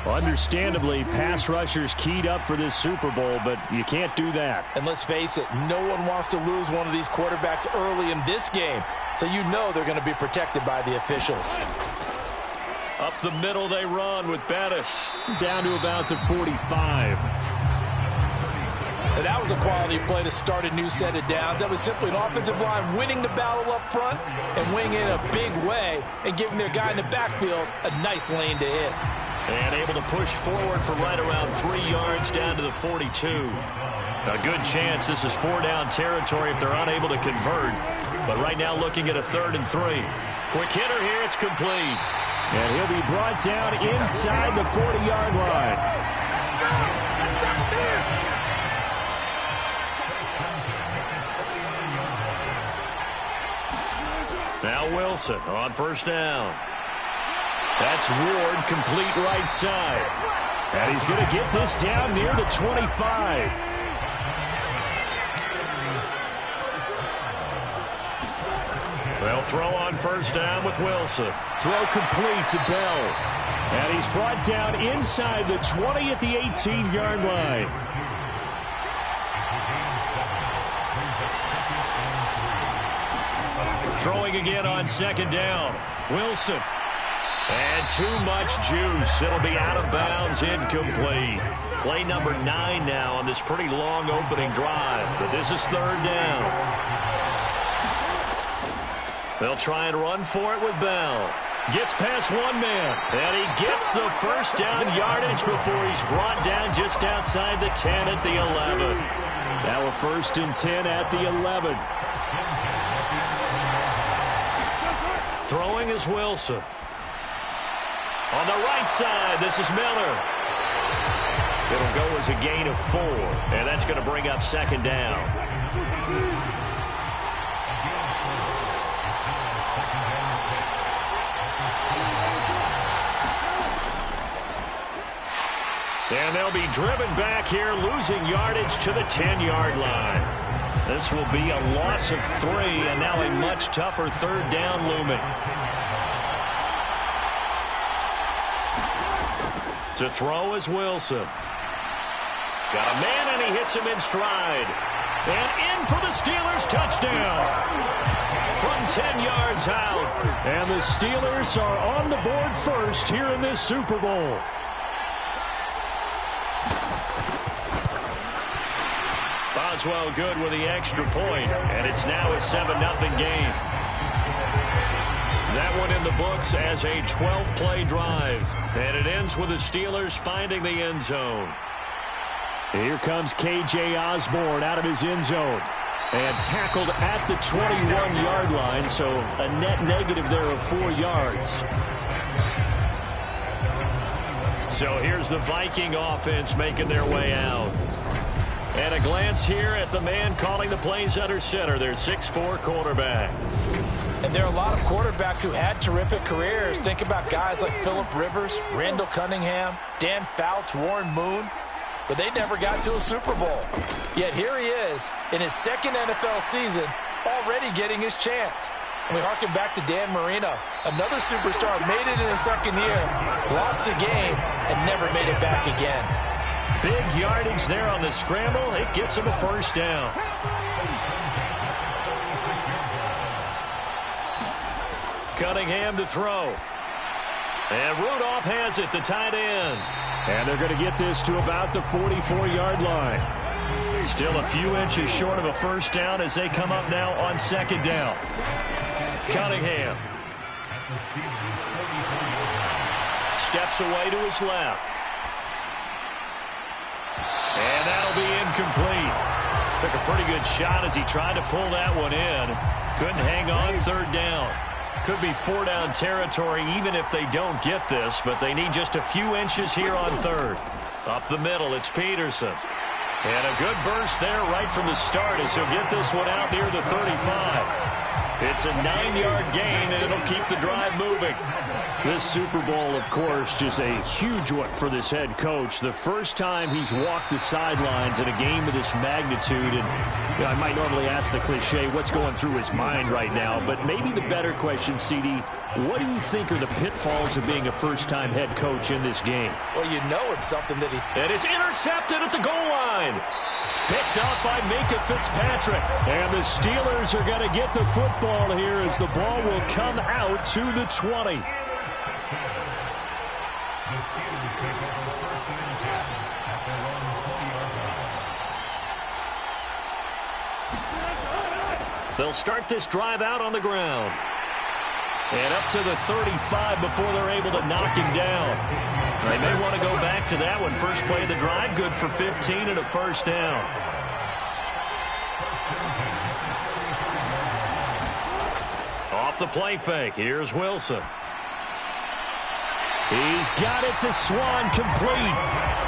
Understandably, pass rushers keyed up for this Super Bowl, but you can't do that. And let's face it, no one wants to lose one of these quarterbacks early in this game. So you know they're going to be protected by the officials. Up the middle they run with Bettis. Down to about the 45. And that was a quality play to start a new set of downs. That was simply an offensive line winning the battle up front and winning in a big way and giving their guy in the backfield a nice lane to hit. And able to push forward for right around 3 yards down to the 42. A good chance this is 4-down territory if they're unable to convert. But right now looking at a 3rd and 3. Quick hitter here, it's complete. And he'll be brought down inside the 40-yard line. Now Wilson on first down. That's Ward, complete right side. And he's going to get this down near the 25. They'll throw on first down with Wilson. Throw complete to Bell. And he's brought down inside the 20 at the 18-yard line. Throwing again on 2nd down. Wilson. And too much juice. It'll be out of bounds, incomplete. Play number 9 now on this pretty long opening drive. But this is 3rd down. They'll try and run for it with Bell. Gets past one man. And he gets the first down yardage before he's brought down just outside the 10 at the 11. Now a 1st and 10 at the 11. Throwing is Wilson. On the right side, this is Miller. It'll go as a gain of 4, and that's going to bring up 2nd down. And they'll be driven back here, losing yardage to the 10-yard line. This will be a loss of 3, and now a much tougher 3rd down looming. To throw is Wilson. Got a man, and he hits him in stride. And in for the Steelers touchdown. From 10 yards out. And the Steelers are on the board first here in this Super Bowl. Boswell good with the extra point, and it's now a 7-0 game. That one in the books as a 12-play drive. And it ends with the Steelers finding the end zone. Here comes K.J. Osborne out of his end zone. And tackled at the 21-yard line, so a net negative there of 4 yards. So here's the Viking offense making their way out. And a glance here at the man calling the plays under center, their 6'4" quarterback. And there are a lot of quarterbacks who had terrific careers. Think about guys like Phillip Rivers, Randall Cunningham, Dan Fouts, Warren Moon. But they never got to a Super Bowl. Yet here he is in his second NFL season, already getting his chance. And we harken back to Dan Marino, another superstar, made it in his second year, lost the game, and never made it back again. Big yardage there on the scramble. It gets him a first down. Cunningham to throw. And Rudolph has it, the tight end. And they're going to get this to about the 44-yard line. Still a few inches short of a first down as they come up now on second down. Cunningham. Steps away to his left. And that'll be incomplete. Took a pretty good shot as he tried to pull that one in. Couldn't hang on, third down. Could be 4-down territory even if they don't get this, but they need just a few inches here on third. Up the middle, it's Peterson. And a good burst there right from the start as he'll get this one out near the 35. It's a 9-yard gain, and it'll keep the drive moving. This Super Bowl, of course, just a huge one for this head coach. The first time he's walked the sidelines in a game of this magnitude. And I might normally ask the cliche, what's going through his mind right now? But maybe the better question, CD, what do you think are the pitfalls of being a first-time head coach in this game? Well, you know it's something that he... And it's intercepted at the goal line. Picked up by Minka Fitzpatrick. And the Steelers are going to get the football here as the ball will come out to the 20. They'll start this drive out on the ground. And up to the 35 before they're able to knock him down. They may want to go back to that one. First play of the drive, good for 15 and a first down. Off the play fake, here's Wilson. He's got it to Swan, complete.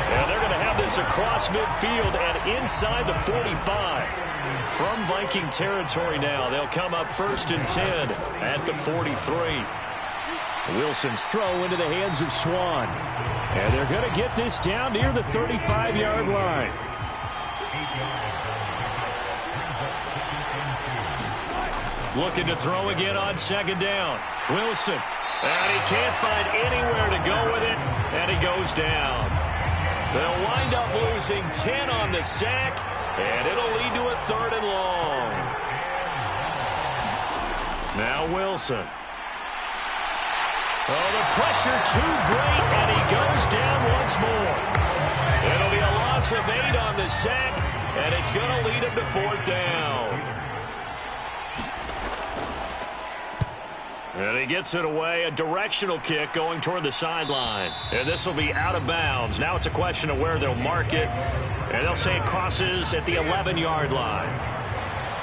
And they're going to have this across midfield and inside the 45. From Viking territory now, they'll come up 1st and 10 at the 43. Wilson's throw into the hands of Swan. And they're going to get this down near the 35-yard line. Looking to throw again on second down. Wilson. And he can't find anywhere to go with it. And he goes down. They'll wind up losing 10 on the sack. And it'll lead to a 3rd and long. Now Wilson. Oh, the pressure too great, and he goes down once more. It'll be a loss of 8 on the sack, and it's going to lead him to 4th down. And he gets it away, a directional kick going toward the sideline. And this will be out of bounds. Now it's a question of where they'll mark it. And they'll say it crosses at the 11-yard line.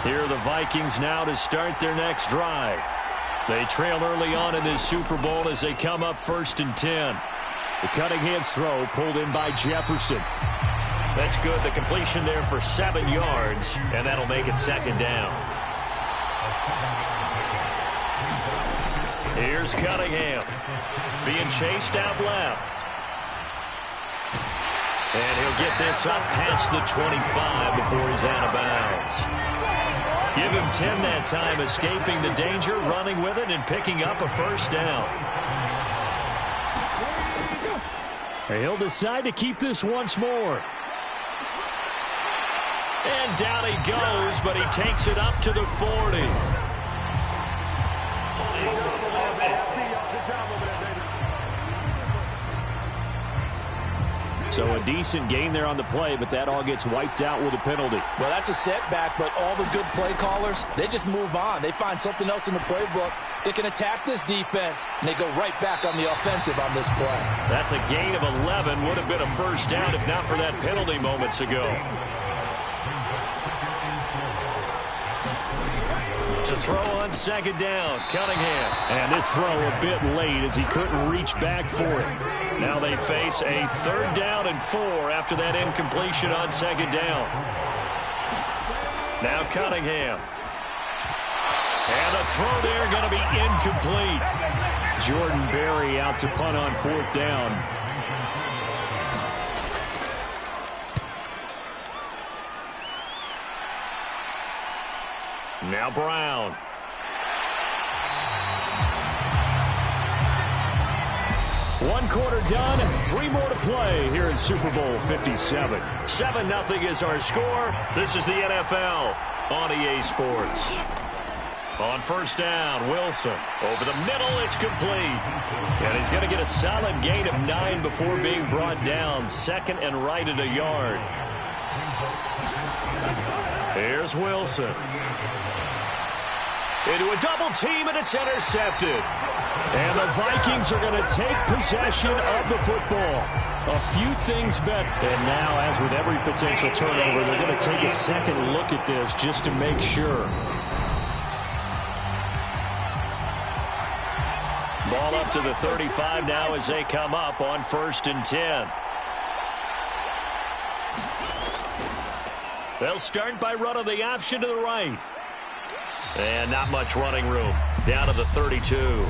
Here are the Vikings now to start their next drive. They trail early on in this Super Bowl as they come up 1st and 10. The Cunningham's throw pulled in by Jefferson. That's good. The completion there for 7 yards, and that'll make it 2nd down. Here's Cunningham being chased out left. And he'll get this up past the 25 before he's out of bounds. Give him 10 that time, escaping the danger, running with it, and picking up a 1st down. He'll decide to keep this once more. And down he goes, but he takes it up to the 40. So a decent gain there on the play, but that all gets wiped out with a penalty. Well, that's a setback, but all the good play callers, they just move on. They find something else in the playbook. They can attack this defense, and they go right back on the offensive on this play. That's a gain of 11. Would have been a 1st down if not for that penalty moments ago. To throw on second down, Cunningham. And this throw a bit late as he couldn't reach back for it. Now they face a 3rd down and 4 after that incompletion on second down. Now Cunningham. And the throw there going to be incomplete. Jordan Berry out to punt on 4th down. Now Brown. One quarter done, 3 more to play here in Super Bowl 57. 7-0 is our score. This is the NFL on EA Sports. On 1st down, Wilson. Over the middle, it's complete. And he's going to get a solid gain of 9 before being brought down. 2nd and right at a yard. Here's Wilson. Into a double team, and it's intercepted. And the Vikings are going to take possession of the football. A few things better. And now, as with every potential turnover, they're going to take a second look at this just to make sure. Ball up to the 35 now as they come up on 1st and 10. They'll start by running the option to the right. And not much running room. Down to the 32.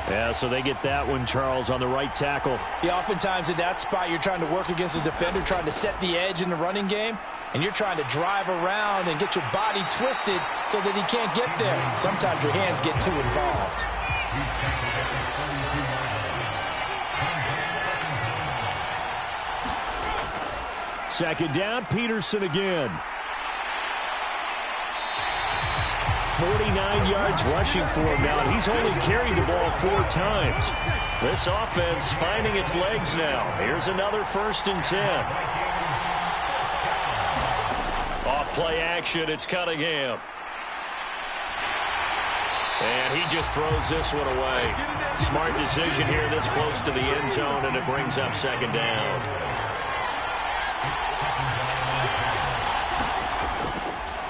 Yeah, so they get that one, Charles, on the right tackle. Yeah, oftentimes in that spot, you're trying to work against a defender, trying to set the edge in the running game, and you're trying to drive around and get your body twisted so that he can't get there. Sometimes your hands get too involved. Second down, Peterson again. 49 yards rushing for him now. He's only carried the ball 4 times. This offense finding its legs now. Here's another 1st and 10. Off play action, it's Cunningham. And he just throws this one away. Smart decision here this close to the end zone, and it brings up 2nd down.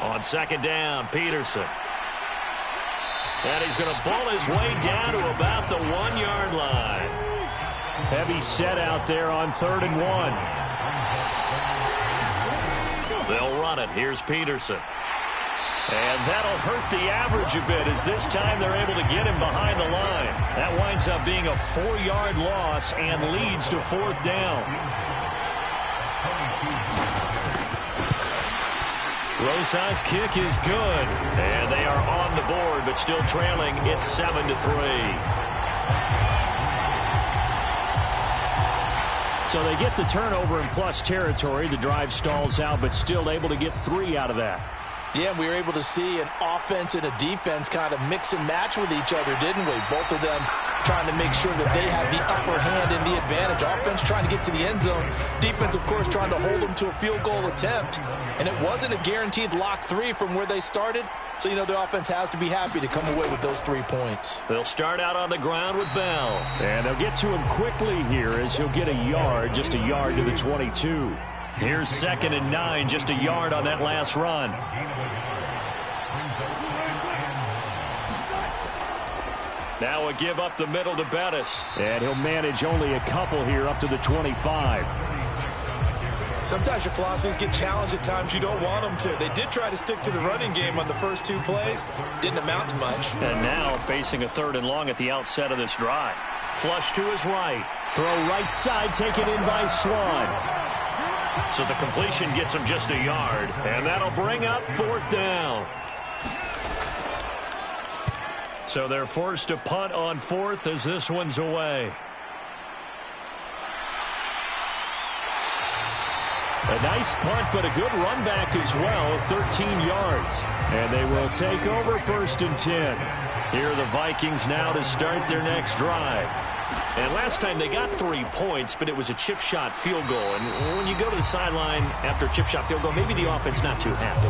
On 2nd down, Peterson. And he's going to ball his way down to about the 1-yard line. Heavy set out there on 3rd and 1. They'll run it. Here's Peterson. And that'll hurt the average a bit as this time they're able to get him behind the line. That winds up being a 4-yard loss and leads to 4th down. Rosas' kick is good. And they are on the board, but still trailing. It's 7-3. So they get the turnover in plus territory. The drive stalls out, but still able to get 3 out of that. Yeah, we were able to see an offense and a defense kind of mix and match with each other, didn't we? Both of them trying to make sure that they have the upper hand and the advantage. Offense trying to get to the end zone. Defense, of course, trying to hold them to a field goal attempt. And it wasn't a guaranteed lock 3 from where they started. So, you know, the offense has to be happy to come away with those 3 points. They'll start out on the ground with Bell. And they'll get to him quickly here as he'll get a yard, just a yard to the 22. Here's 2nd and 9, just a yard on that last run. Now a give up the middle to Bettis. And he'll manage only a couple here up to the 25. Sometimes your philosophies get challenged at times you don't want them to. They did try to stick to the running game on the first 2 plays. Didn't amount to much. And now facing a 3rd and long at the outset of this drive. Flush to his right. Throw right side, taken in by Swan. So the completion gets him just a yard. And that'll bring up 4th down. So they're forced to punt on 4th as this one's away. A nice punt, but a good run back as well, 13 yards. And they will take over 1st and 10. Here are the Vikings now to start their next drive. And last time they got 3 points, but it was a chip shot field goal. And when you go to the sideline after a chip shot field goal, maybe the offense not too happy.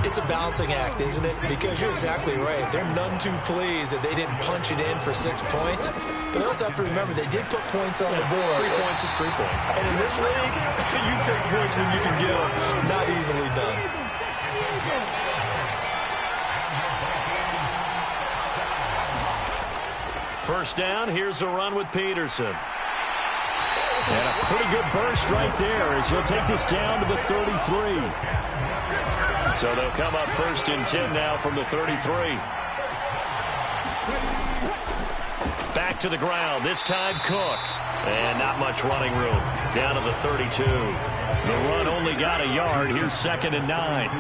It's a balancing act, isn't it? Because you're exactly right. They're none too pleased that they didn't punch it in for 6 points. But they also have to remember they did put points on the board. 3 points is 3 points. And in this league, you take points when you can get them. Not easily done. First down, here's a run with Peterson. And a pretty good burst right there as he'll take this down to the 33. So they'll come up 1st and 10 now from the 33. Back to the ground, this time Cook. And not much running room. Down to the 32. The run only got a yard. Here's 2nd and 9.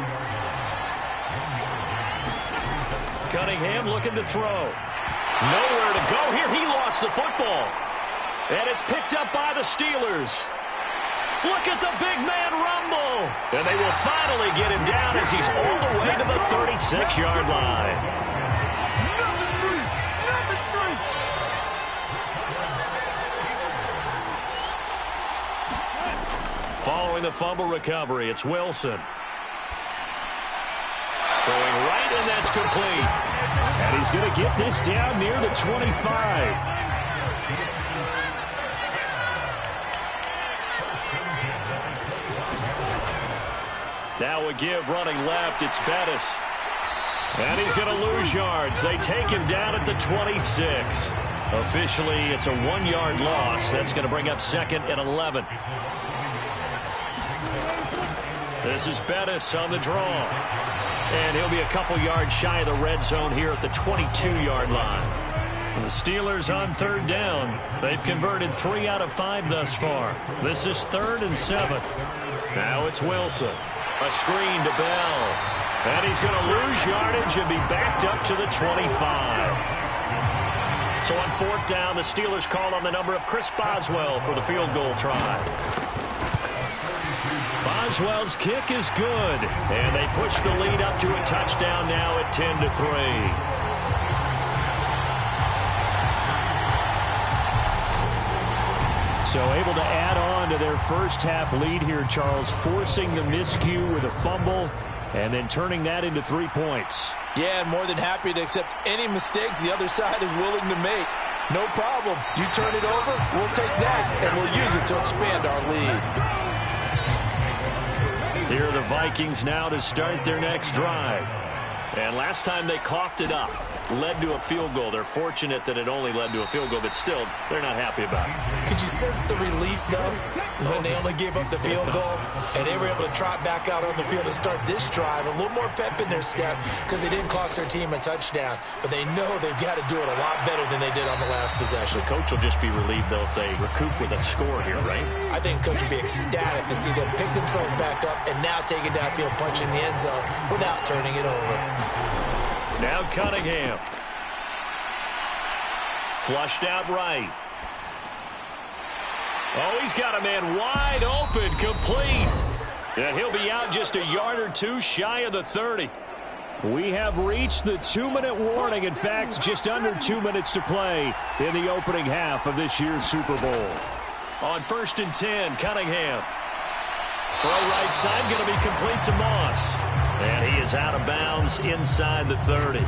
Cunningham looking to throw. Nowhere to go here. He lost the football. And it's picked up by the Steelers. Look at the big man rumble. And they will finally get him down as he's all the way to the 36-yard line. Following the fumble recovery, it's Wilson. Throwing right, and that's complete. And he's going to get this down near the 25. Now a give running left. It's Bettis. And he's going to lose yards. They take him down at the 26. Officially, it's a 1-yard loss. That's going to bring up 2nd and 11. This is Bettis on the draw. And he'll be a couple yards shy of the red zone here at the 22-yard line. The Steelers on 3rd down. They've converted 3 out of 5 thus far. This is 3rd and 7. Now it's Wilson. A screen to Bell. And he's going to lose yardage and be backed up to the 25. So on 4th down, the Steelers call on the number of Chris Boswell for the field goal try. Boswell's kick is good. And they push the lead up to a touchdown now at 10-3. So able to add on to their first half lead here, Charles, forcing the miscue with a fumble and then turning that into 3 points. Yeah, and more than happy to accept any mistakes the other side is willing to make. No problem. You turn it over, we'll take that, and we'll use it to expand our lead. Here are the Vikings now to start their next drive. And last time they coughed it up, led to a field goal. They're fortunate that it only led to a field goal, but still, they're not happy about it. Could you sense the relief, though, when they only gave up the field goal and they were able to trot back out on the field and start this drive? A little more pep in their step because they didn't cost their team a touchdown, but they know they've got to do it a lot better than they did on the last possession. The coach will just be relieved, though, if they recoup with a score here, right? I think coach will be ecstatic to see them pick themselves back up and now take it downfield, punch in the end zone without turning it over. Now Cunningham. Flushed out right. Oh, he's got a man wide open, complete. And he'll be out just a yard or two shy of the 30. We have reached the 2-minute warning. In fact, just under 2 minutes to play in the opening half of this year's Super Bowl. On 1st and 10, Cunningham. Throw right side, going to be complete to Moss. And he is out of bounds inside the 30.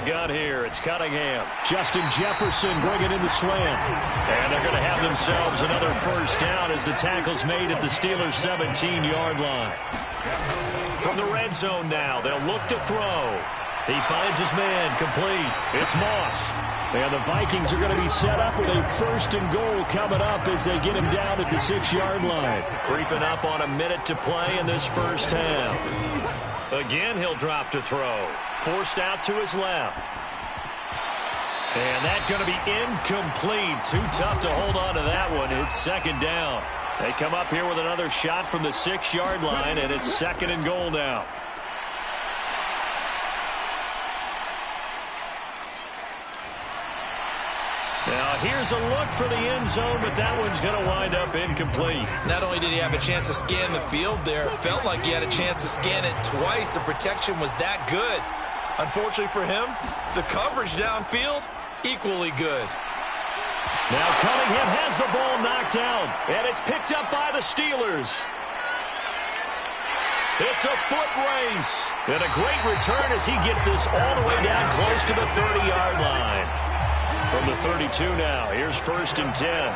Gun here. It's Cunningham. Justin Jefferson bringing in the slam. And they're going to have themselves another first down as the tackle's made at the Steelers' 17-yard line. From the red zone now, they'll look to throw. He finds his man complete. It's Moss. And the Vikings are going to be set up with a 1st and goal coming up as they get him down at the 6-yard line. Creeping up on a minute to play in this first half. Again, he'll drop to throw. Forced out to his left. And that's going to be incomplete. Too tough to hold on to that one. It's second down. They come up here with another shot from the 6-yard line, and it's second and goal now. Now, here's a look for the end zone, but that one's going to wind up incomplete. Not only did he have a chance to scan the field there, it felt like he had a chance to scan it twice. The protection was that good. Unfortunately for him, the coverage downfield, equally good. Now Cunningham has the ball knocked down, and it's picked up by the Steelers. It's a foot race, and a great return as he gets this all the way down close to the 30-yard line. From the 32 now, here's 1st and 10.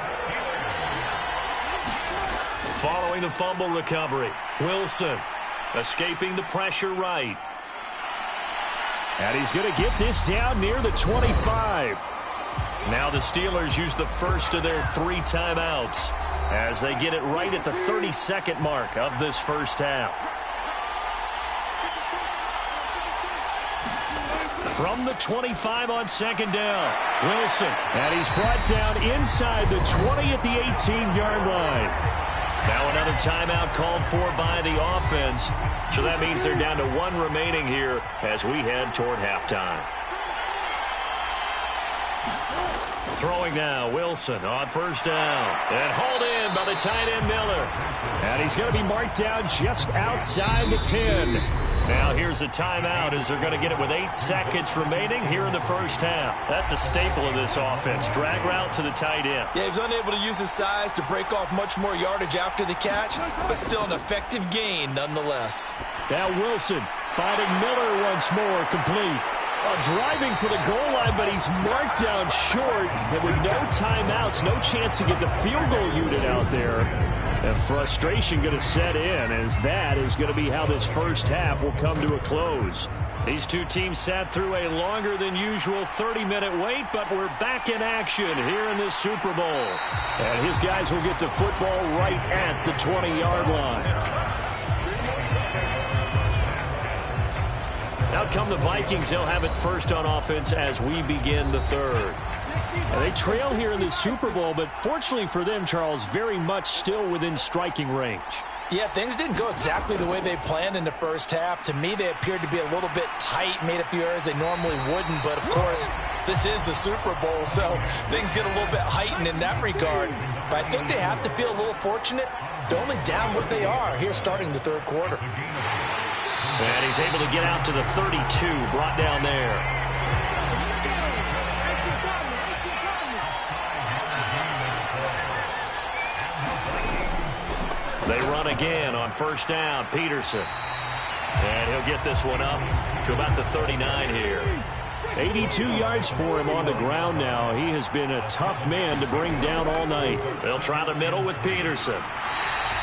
Following the fumble recovery, Wilson escaping the pressure right. And he's going to get this down near the 25. Now the Steelers use the first of their 3 timeouts as they get it right at the 32nd mark of this first half. From the 25 on second down, Wilson. And he's brought down inside the 20 at the 18-yard line. Now another timeout called for by the offense. So that means they're down to 1 remaining here as we head toward halftime. Throwing now, Wilson on first down. And hauled in by the tight end Miller. And he's going to be marked down just outside the 10. Now here's a timeout as they're going to get it with 8 seconds remaining here in the first half. That's a staple of this offense. Drag route to the tight end. Yeah, he was unable to use his size to break off much more yardage after the catch, but still an effective gain nonetheless. Now Wilson finding Miller once more, complete. Driving for the goal line, but he's marked down short. And with no timeouts, no chance to get the field goal unit out there. And frustration going to set in, as that is going to be how this first half will come to a close. These two teams sat through a longer than usual 30-minute wait, but we're back in action here in this Super Bowl. And his guys will get the football right at the 20-yard line. Out come the Vikings. They'll have it first on offense as we begin the third. They trail here in the Super Bowl, but fortunately for them, Charles, very much still within striking range. Yeah, things didn't go exactly the way they planned in the first half. To me, they appeared to be a little bit tight, made a few errors they normally wouldn't. But, of course, this is the Super Bowl, so things get a little bit heightened in that regard. But I think they have to feel a little fortunate. They're only down what they are here starting the third quarter. And he's able to get out to the 32, brought down there. They run again on first down, Peterson. And he'll get this one up to about the 39 here. 82 yards for him on the ground now. He has been a tough man to bring down all night. They'll try the middle with Peterson.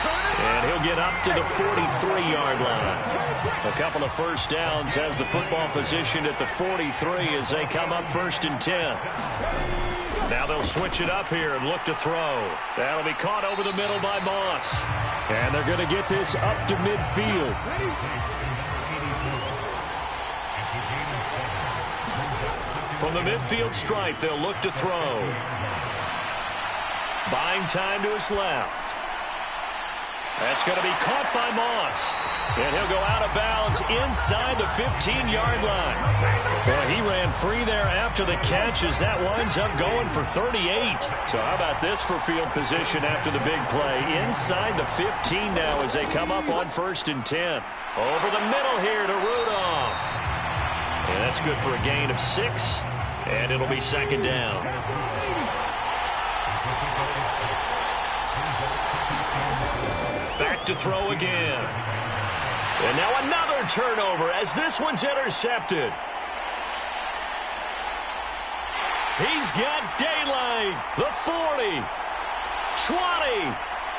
And he'll get up to the 43-yard line. A couple of first downs has the football positioned at the 43 as they come up 1st and 10. Now they'll switch it up here and look to throw. That'll be caught over the middle by Moss. And they're going to get this up to midfield. From the midfield stripe, they'll look to throw. Buying time to his left. That's going to be caught by Moss. And he'll go out of bounds inside the 15-yard line. Well, he ran free there after the catch as that winds up going for 38. So how about this for field position after the big play? Inside the 15 now as they come up on 1st and 10. Over the middle here to Rudolph. And that's good for a gain of 6. And it'll be second down. Back to throw again. And now another turnover as this one's intercepted. He's got daylight. The 40, 20,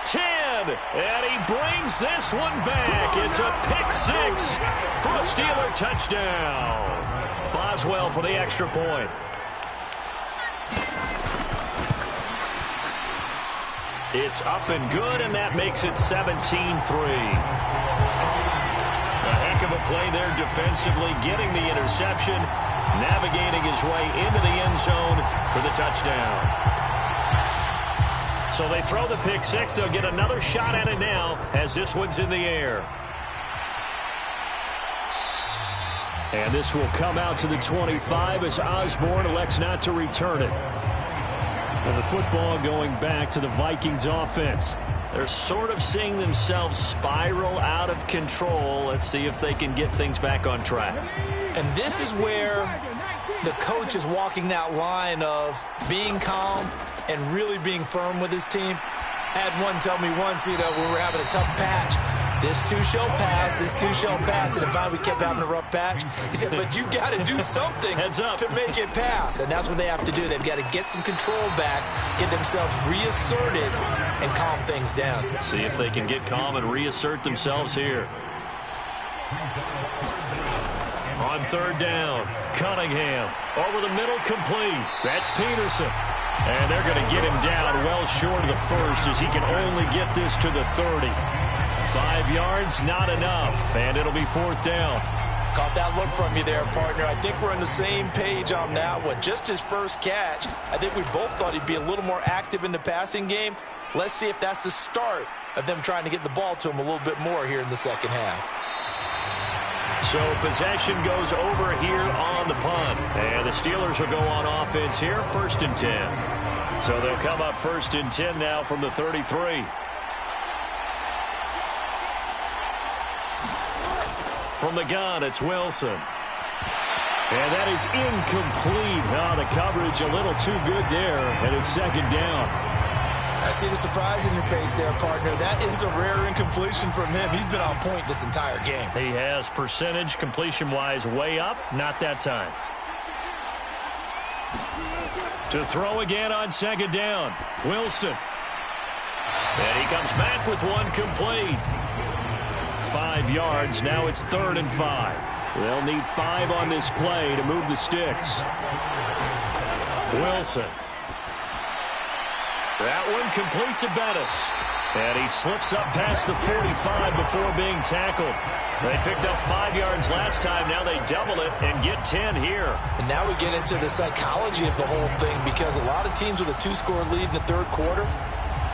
10, and he brings this one back. It's a pick-6 for a Steeler touchdown. Boswell for the extra point. It's up and good, and that makes it 17-3. A heck of a play there defensively, getting the interception. navigating his way into the end zone for the touchdown. So they throw the pick six. They'll get another shot at it now as this one's in the air. And this will come out to the 25 as Osborne elects not to return it. And the football going back to the Vikings offense. They're sort of seeing themselves spiral out of control. Let's see if they can get things back on track. And this is where the coach is walking that line of being calm and really being firm with his team. I had one tell me once, when we were having a tough patch, this too shall pass, this too shall pass. And if we kept having a rough patch, he said, but you got to do something to make it pass. And that's what they have to do. They've got to get some control back, get themselves reasserted, and calm things down. See if they can get calm and reassert themselves here. On third down, Cunningham over the middle, complete. That's Peterson. And they're going to get him down well short of the first as he can only get this to the 30. 5 yards, not enough, and it'll be fourth down. Caught that look from you there, partner. I think we're on the same page on that one. Just his first catch, I think we both thought he'd be a little more active in the passing game. Let's see if that's the start of them trying to get the ball to him a little bit more here in the second half. So possession goes over here on the punt. And the Steelers will go on offense here, first and 10. So they'll come up first and 10 now from the 33. From the gun, it's Wilson. And that is incomplete. The coverage a little too good there, and it's second down. I see the surprise in your face there, partner. That is a rare incompletion from him. He's been on point this entire game. He has percentage completion-wise way up. Not that time. To throw again on second down. Wilson. And he comes back with one complete. 5 yards. Now it's 3rd and 5. They'll need 5 on this play to move the sticks. Wilson. That one complete to Bettis. And he slips up past the 45 before being tackled. They picked up 5 yards last time. Now they double it and get 10 here. And now we get into the psychology of the whole thing, because a lot of teams with a 2-score lead in the third quarter,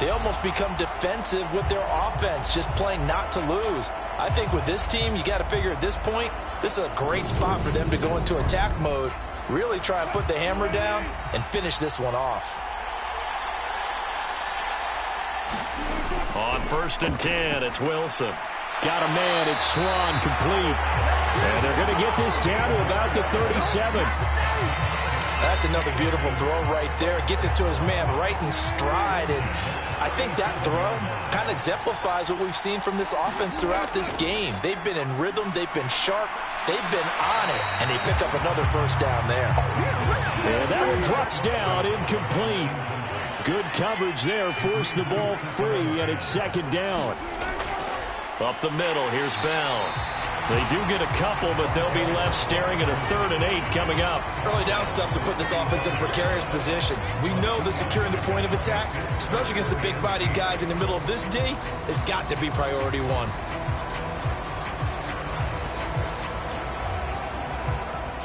they almost become defensive with their offense, just playing not to lose. I think with this team, you got to figure at this point, this is a great spot for them to go into attack mode, really try and put the hammer down and finish this one off. On first and 10, it's Wilson. Got a man, it's Swan, complete. And they're going to get this down to about the 37. That's another beautiful throw right there. Gets it to his man right in stride. And I think that throw kind of exemplifies what we've seen from this offense throughout this game. They've been in rhythm. They've been sharp. They've been on it. And they pick up another first down there. And that one drops down, incomplete. Good coverage there. Forced the ball free, and it's second down. Up the middle, here's Bell. They do get a couple, but they'll be left staring at a 3rd and 8 coming up. Early down stuff to put this offense in a precarious position. We know that securing the point of attack, especially against the big-bodied guys in the middle of this D, has got to be priority one.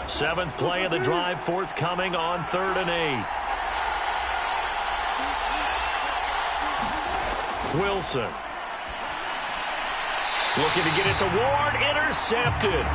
Seventh play of the drive, forthcoming on 3rd and 8. Wilson. Looking to get it to Ward, intercepted.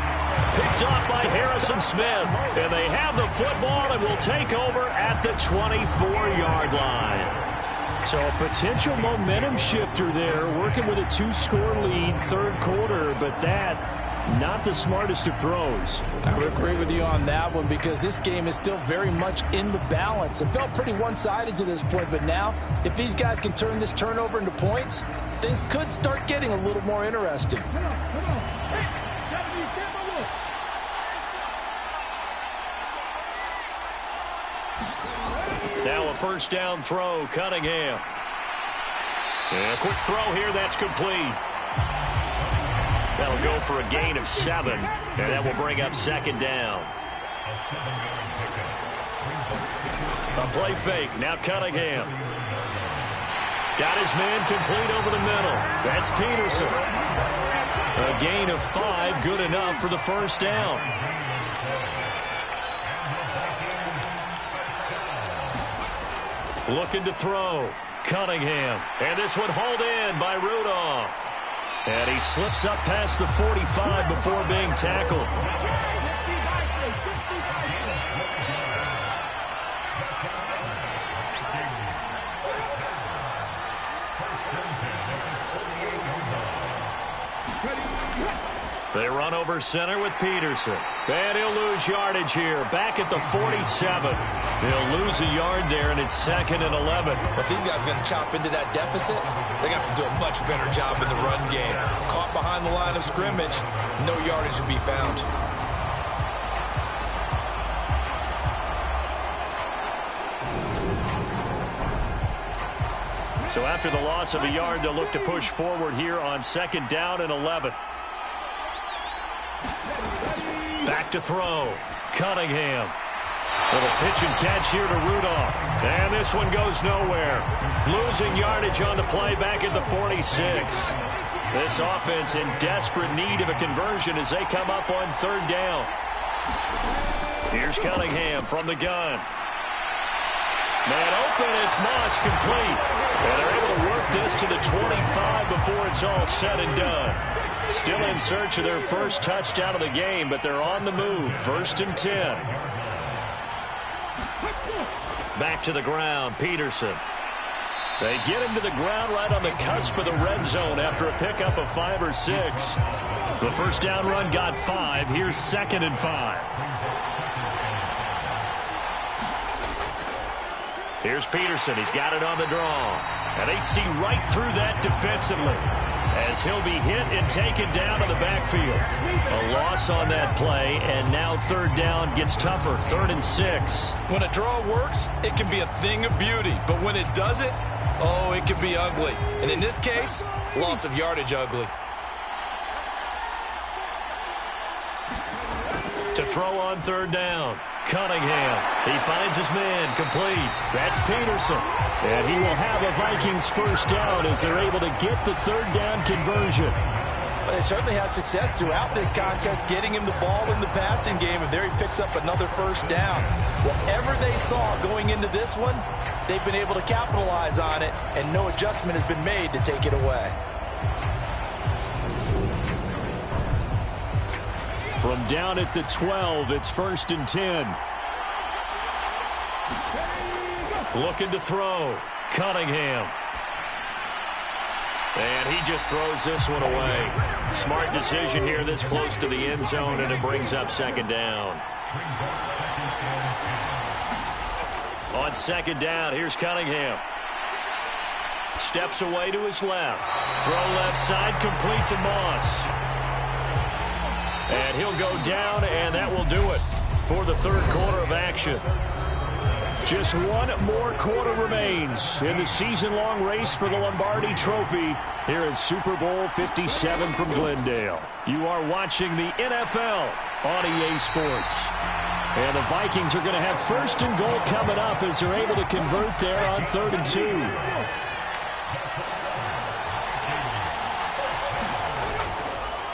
Picked off by Harrison Smith. And they have the football and will take over at the 24-yard line. So a potential momentum shifter there, working with a 2-score lead, third quarter, but that not the smartest of throws. I would agree with you on that one, because this game is still very much in the balance. It felt pretty one-sided to this point, but now if these guys can turn this turnover into points, things could start getting a little more interesting. Now a first down throw, Cunningham. And a quick throw here, that's complete. That'll go for a gain of 7, and that will bring up second down. A play fake, now Cunningham. Got his man complete over the middle. That's Peterson. A gain of 5, good enough for the first down. Looking to throw. Cunningham. And this one hauled in by Rudolph. And he slips up past the 45 before being tackled. They run over center with Peterson. And he'll lose yardage here. Back at the 47. They'll lose a yard there, and it's 2nd and 11. If these guys are going to chop into that deficit, they got to do a much better job in the run game. Caught behind the line of scrimmage, no yardage to be found. So after the loss of a yard, they'll look to push forward here on 2nd down and 11. Back to throw. Cunningham. Little pitch and catch here to Rudolph. And this one goes nowhere. Losing yardage on the play back at the 46. This offense in desperate need of a conversion as they come up on 3rd down. Here's Cunningham from the gun. Man open, it's Moss complete. And they're able to work this to the 25 before it's all said and done. Still in search of their first touchdown of the game, but they're on the move. 1st and 10. Back to the ground, Peterson. They get him to the ground right on the cusp of the red zone after a pickup of 5 or 6. The first down run got 5. Here's 2nd and 5. Here's Peterson. He's got it on the draw. And they see right through that defensively as he'll be hit and taken down to the backfield. A loss on that play, and now 3rd down gets tougher. 3rd and 6. When a draw works, it can be a thing of beauty. But when it doesn't, oh, it can be ugly. And in this case, loss of yardage ugly. To throw on 3rd down. Cunningham. He finds his man complete. That's Peterson. And he will have a Vikings first down as they're able to get the 3rd down conversion. But they certainly had success throughout this contest getting him the ball in the passing game, and there he picks up another first down. Whatever they saw going into this one, they've been able to capitalize on it, and no adjustment has been made to take it away. From down at the 12, it's 1st and 10. Looking to throw. Cunningham. And he just throws this one away. Smart decision here this close to the end zone, and it brings up 2nd down. On 2nd down, here's Cunningham. Steps away to his left. Throw left side, complete to Moss. And he'll go down, and that will do it for the 3rd quarter of action. Just one more quarter remains in the season-long race for the Lombardi Trophy here at Super Bowl 57 from Glendale. You are watching the NFL on EA Sports. And the Vikings are going to have 1st and goal coming up as they're able to convert there on 3rd and 2.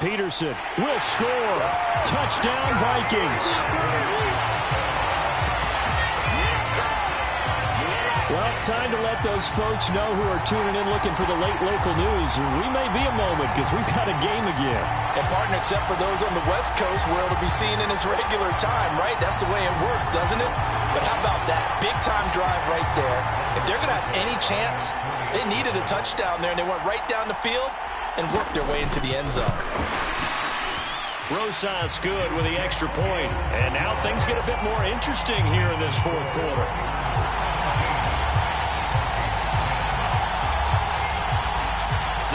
Peterson will score. Touchdown, Vikings. Well, time to let those folks know who are tuning in looking for the late local news. We may be a moment because we've got a game again. And, partner, except for those on the West Coast where it'll be seen in its regular time, right? That's the way it works, doesn't it? But how about that big-time drive right there? If they're going to have any chance, they needed a touchdown there, and they went right down the field and worked their way into the end zone. Rosas good with the extra point. And now things get a bit more interesting here in this 4th quarter.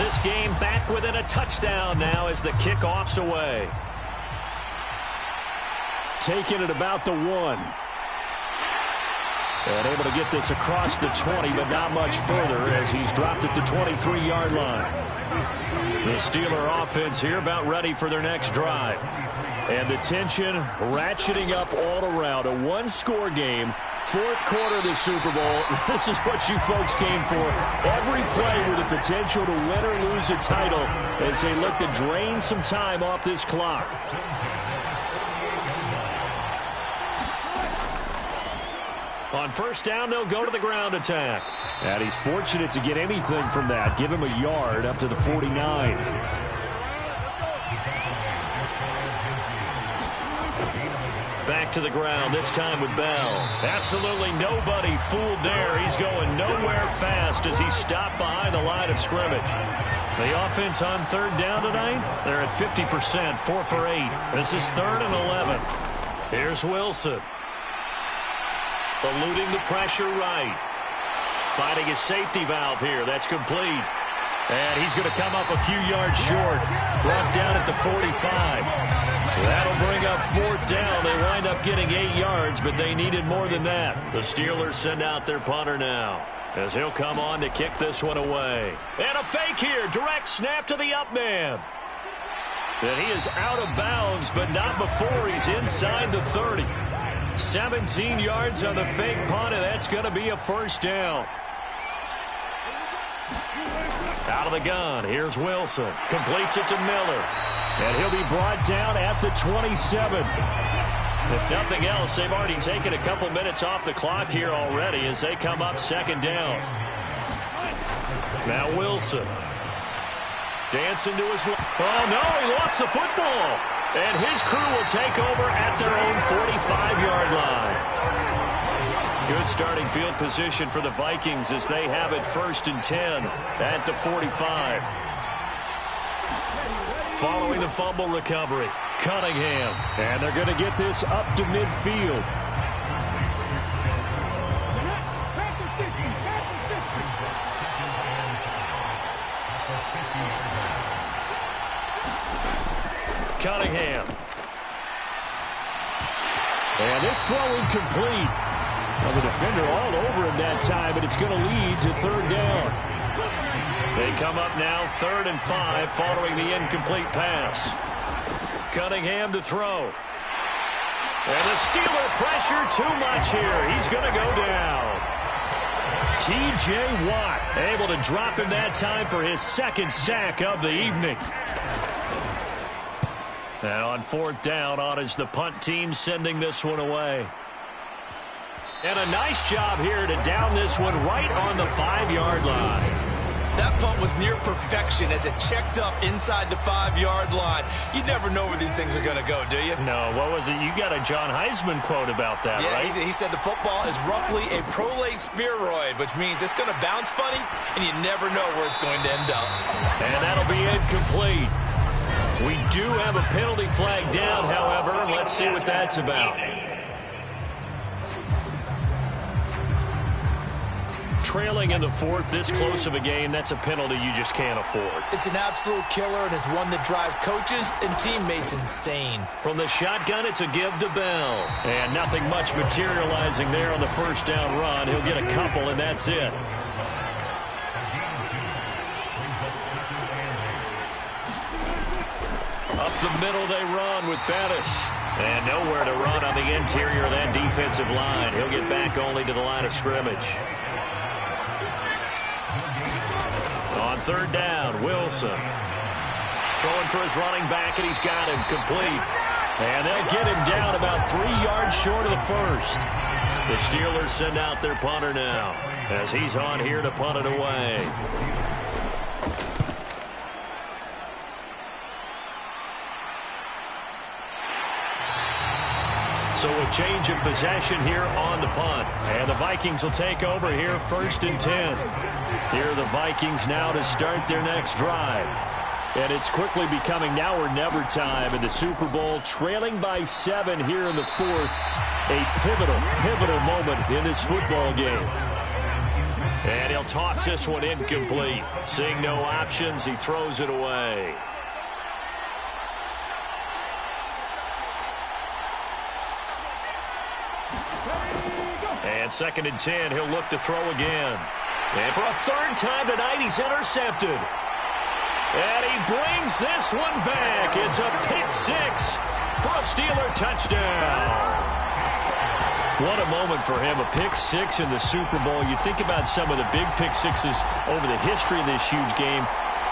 This game back within a touchdown now as the kickoff's away. Taking it about the 1. And able to get this across the 20, but not much further as he's dropped at the 23-yard line. The Steeler offense here about ready for their next drive. And the tension ratcheting up all around. A one-score game. 4th quarter of the Super Bowl. This is what you folks came for. Every play with the potential to win or lose a title as they look to drain some time off this clock. – 2 On first down, they'll go to the ground attack. And he's fortunate to get anything from that. Give him a yard up to the 49. Back to the ground, this time with Bell. Absolutely nobody fooled there. He's going nowhere fast as he stopped behind the line of scrimmage. The offense on third down tonight, they're at 50%, 4 for 8. This is 3rd and 11. Here's Wilson. Eluding the pressure right. Finding his safety valve here. That's complete. And he's going to come up a few yards short. Brought down at the 45. That'll bring up 4th down. They wind up getting 8 yards, but they needed more than that. The Steelers send out their punter now, as he'll come on to kick this one away. And a fake here. Direct snap to the up man. And he is out of bounds, but not before he's inside the 30. 17 yards on the fake punt, and that's going to be a first down. Out of the gun, here's Wilson. Completes it to Miller. And he'll be brought down at the 27. If nothing else, they've already taken a couple minutes off the clock here already as they come up 2nd down. Now Wilson. Dancing to his left. Oh, no, he lost the football. And his crew will take over at their own 45-yard line. Good starting field position for the Vikings as they have it 1st and 10 at the 45. Following the fumble recovery, Cunningham. And they're going to get this up to midfield. Cunningham. And this throw incomplete. Well, the defender all over him that time, but it's going to lead to 3rd down. They come up now 3rd and 5 following the incomplete pass. Cunningham to throw. And the Steeler pressure too much here. He's going to go down. T.J. Watt able to drop him that time for his 2nd sack of the evening. And on 4th down, on is the punt team sending this one away. And a nice job here to down this one right on the 5-yard line. That punt was near perfection as it checked up inside the 5-yard line. You never know where these things are going to go, do you? No, what was it? You got a John Heisman quote about that, yeah, right? He said the football is roughly a prolate spheroid, which means it's going to bounce funny, and you never know where it's going to end up. And that'll be incomplete. We do have a penalty flag down, however. Let's see what that's about. Trailing in the 4th, this close of a game, that's a penalty you just can't afford. It's an absolute killer, and it's one that drives coaches and teammates insane. From the shotgun, it's a give to Bell. And nothing much materializing there on the 1st down run. He'll get a couple, and that's it. Up the middle they run with Bettis. And nowhere to run on the interior of that defensive line. He'll get back only to the line of scrimmage. On 3rd down, Wilson. Throwing for his running back, and he's got him complete. And they'll get him down about 3 yards short of the 1st. The Steelers send out their punter now as he's on here to punt it away. So a change of possession here on the punt. And the Vikings will take over here 1st and 10. Here are the Vikings now to start their next drive. And it's quickly becoming now or never time in the Super Bowl, trailing by 7 here in the 4th. A pivotal moment in this football game. And he'll toss this one incomplete. Seeing no options, he throws it away. And 2nd and 10, he'll look to throw again. And for a 3rd time tonight, he's intercepted. And he brings this one back. It's a pick 6 for a Steeler touchdown. What a moment for him, a pick 6 in the Super Bowl. You think about some of the big pick 6s over the history of this huge game.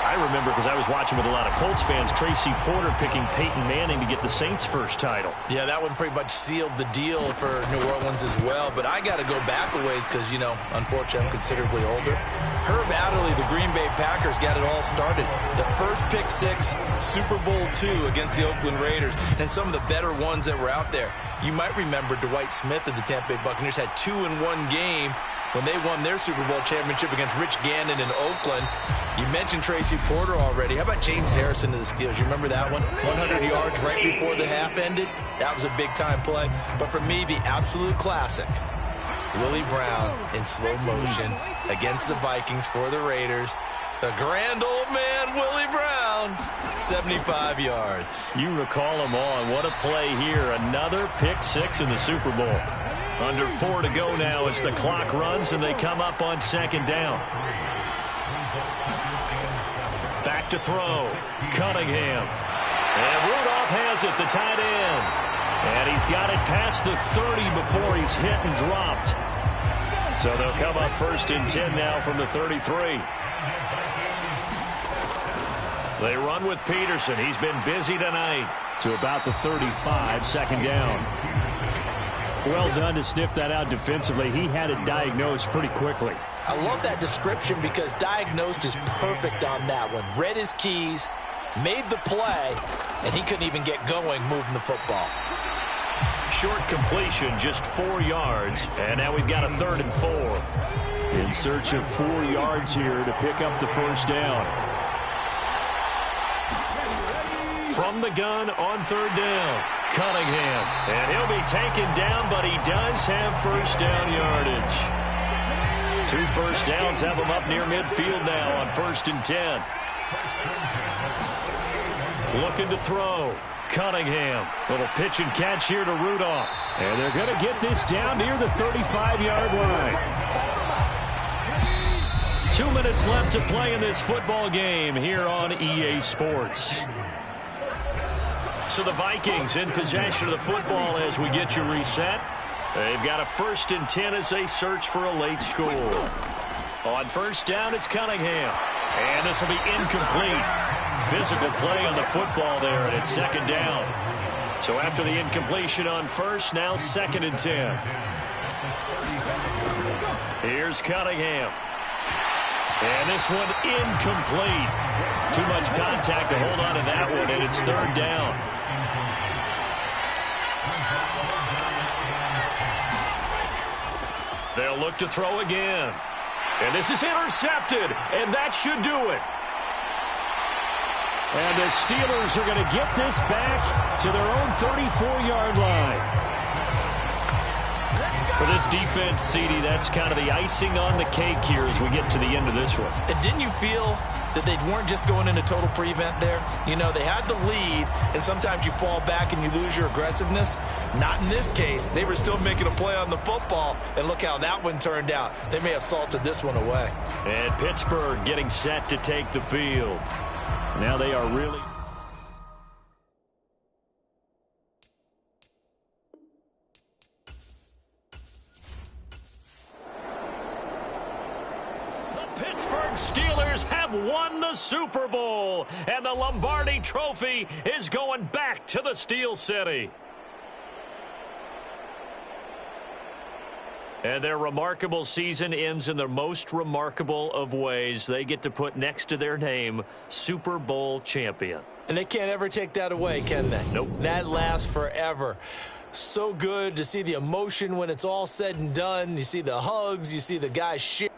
I remember because I was watching with a lot of Colts fans, Tracy Porter picking Peyton Manning to get the Saints' first title. Yeah, that one pretty much sealed the deal for New Orleans as well. But I got to go back a ways because, you know, unfortunately I'm considerably older. Herb Adderley, the Green Bay Packers, got it all started. The first pick six, Super Bowl II against the Oakland Raiders, and some of the better ones that were out there. You might remember Dwight Smith of the Tampa Bay Buccaneers had 2 in one game when they won their Super Bowl championship against Rich Gannon in Oakland. You mentioned Tracy Porter already. How about James Harrison to the Steelers? You remember that one? 100 yards right before the half ended. That was a big-time play. But for me, the absolute classic, Willie Brown in slow motion against the Vikings for the Raiders. The grand old man, Willie Brown, 75 yards. You recall them all, and what a play here. Another pick six in the Super Bowl. Under 4 to go now as the clock runs and they come up on second down. Back to throw. Cunningham. And Rudolph has it, the tight end. And he's got it past the 30 before he's hit and dropped. So they'll come up first and 10 now from the 33. They run with Peterson. He's been busy tonight. To about the 35, second down. Well done to sniff that out defensively. He had it diagnosed pretty quickly. I love that description because diagnosed is perfect on that one. Read his keys, made the play, and he couldn't even get going moving the football. Short completion, just 4 yards, and now we've got a 3rd and 4. In search of 4 yards here to pick up the first down. From the gun on 3rd down. Cunningham, and he'll be taken down, but he does have first down yardage. 2 first downs have him up near midfield now on 1st and 10. Looking to throw. Cunningham, little pitch and catch here to Rudolph. And they're going to get this down near the 35-yard line. 2 minutes left to play in this football game here on EA Sports. So the Vikings in possession of the football as we get you reset. They've got a 1st and 10 as they search for a late score. On 1st down, it's Cunningham. And this will be incomplete. Physical play on the football there, and it's 2nd down. So after the incompletion on 1st, now 2nd and 10. Here's Cunningham. And this one incomplete. Too much contact to hold on to that one, and it's 3rd down. They'll look to throw again. And this is intercepted, and that should do it. And the Steelers are going to get this back to their own 34-yard line. For this defense, CD, that's kind of the icing on the cake here as we get to the end of this one. And didn't you feel that they weren't just going into total prevent there? You know, they had the lead, and sometimes you fall back and you lose your aggressiveness. Not in this case. They were still making a play on the football, and look how that one turned out. They may have salted this one away. And Pittsburgh getting set to take the field. Now they are really... Pittsburgh Steelers have won the Super Bowl, and the Lombardi Trophy is going back to the Steel City. And their remarkable season ends in the most remarkable of ways. They get to put next to their name, Super Bowl champion. And they can't ever take that away, can they? Nope. That lasts forever. So good to see the emotion when it's all said and done. You see the hugs, you see the guys shit.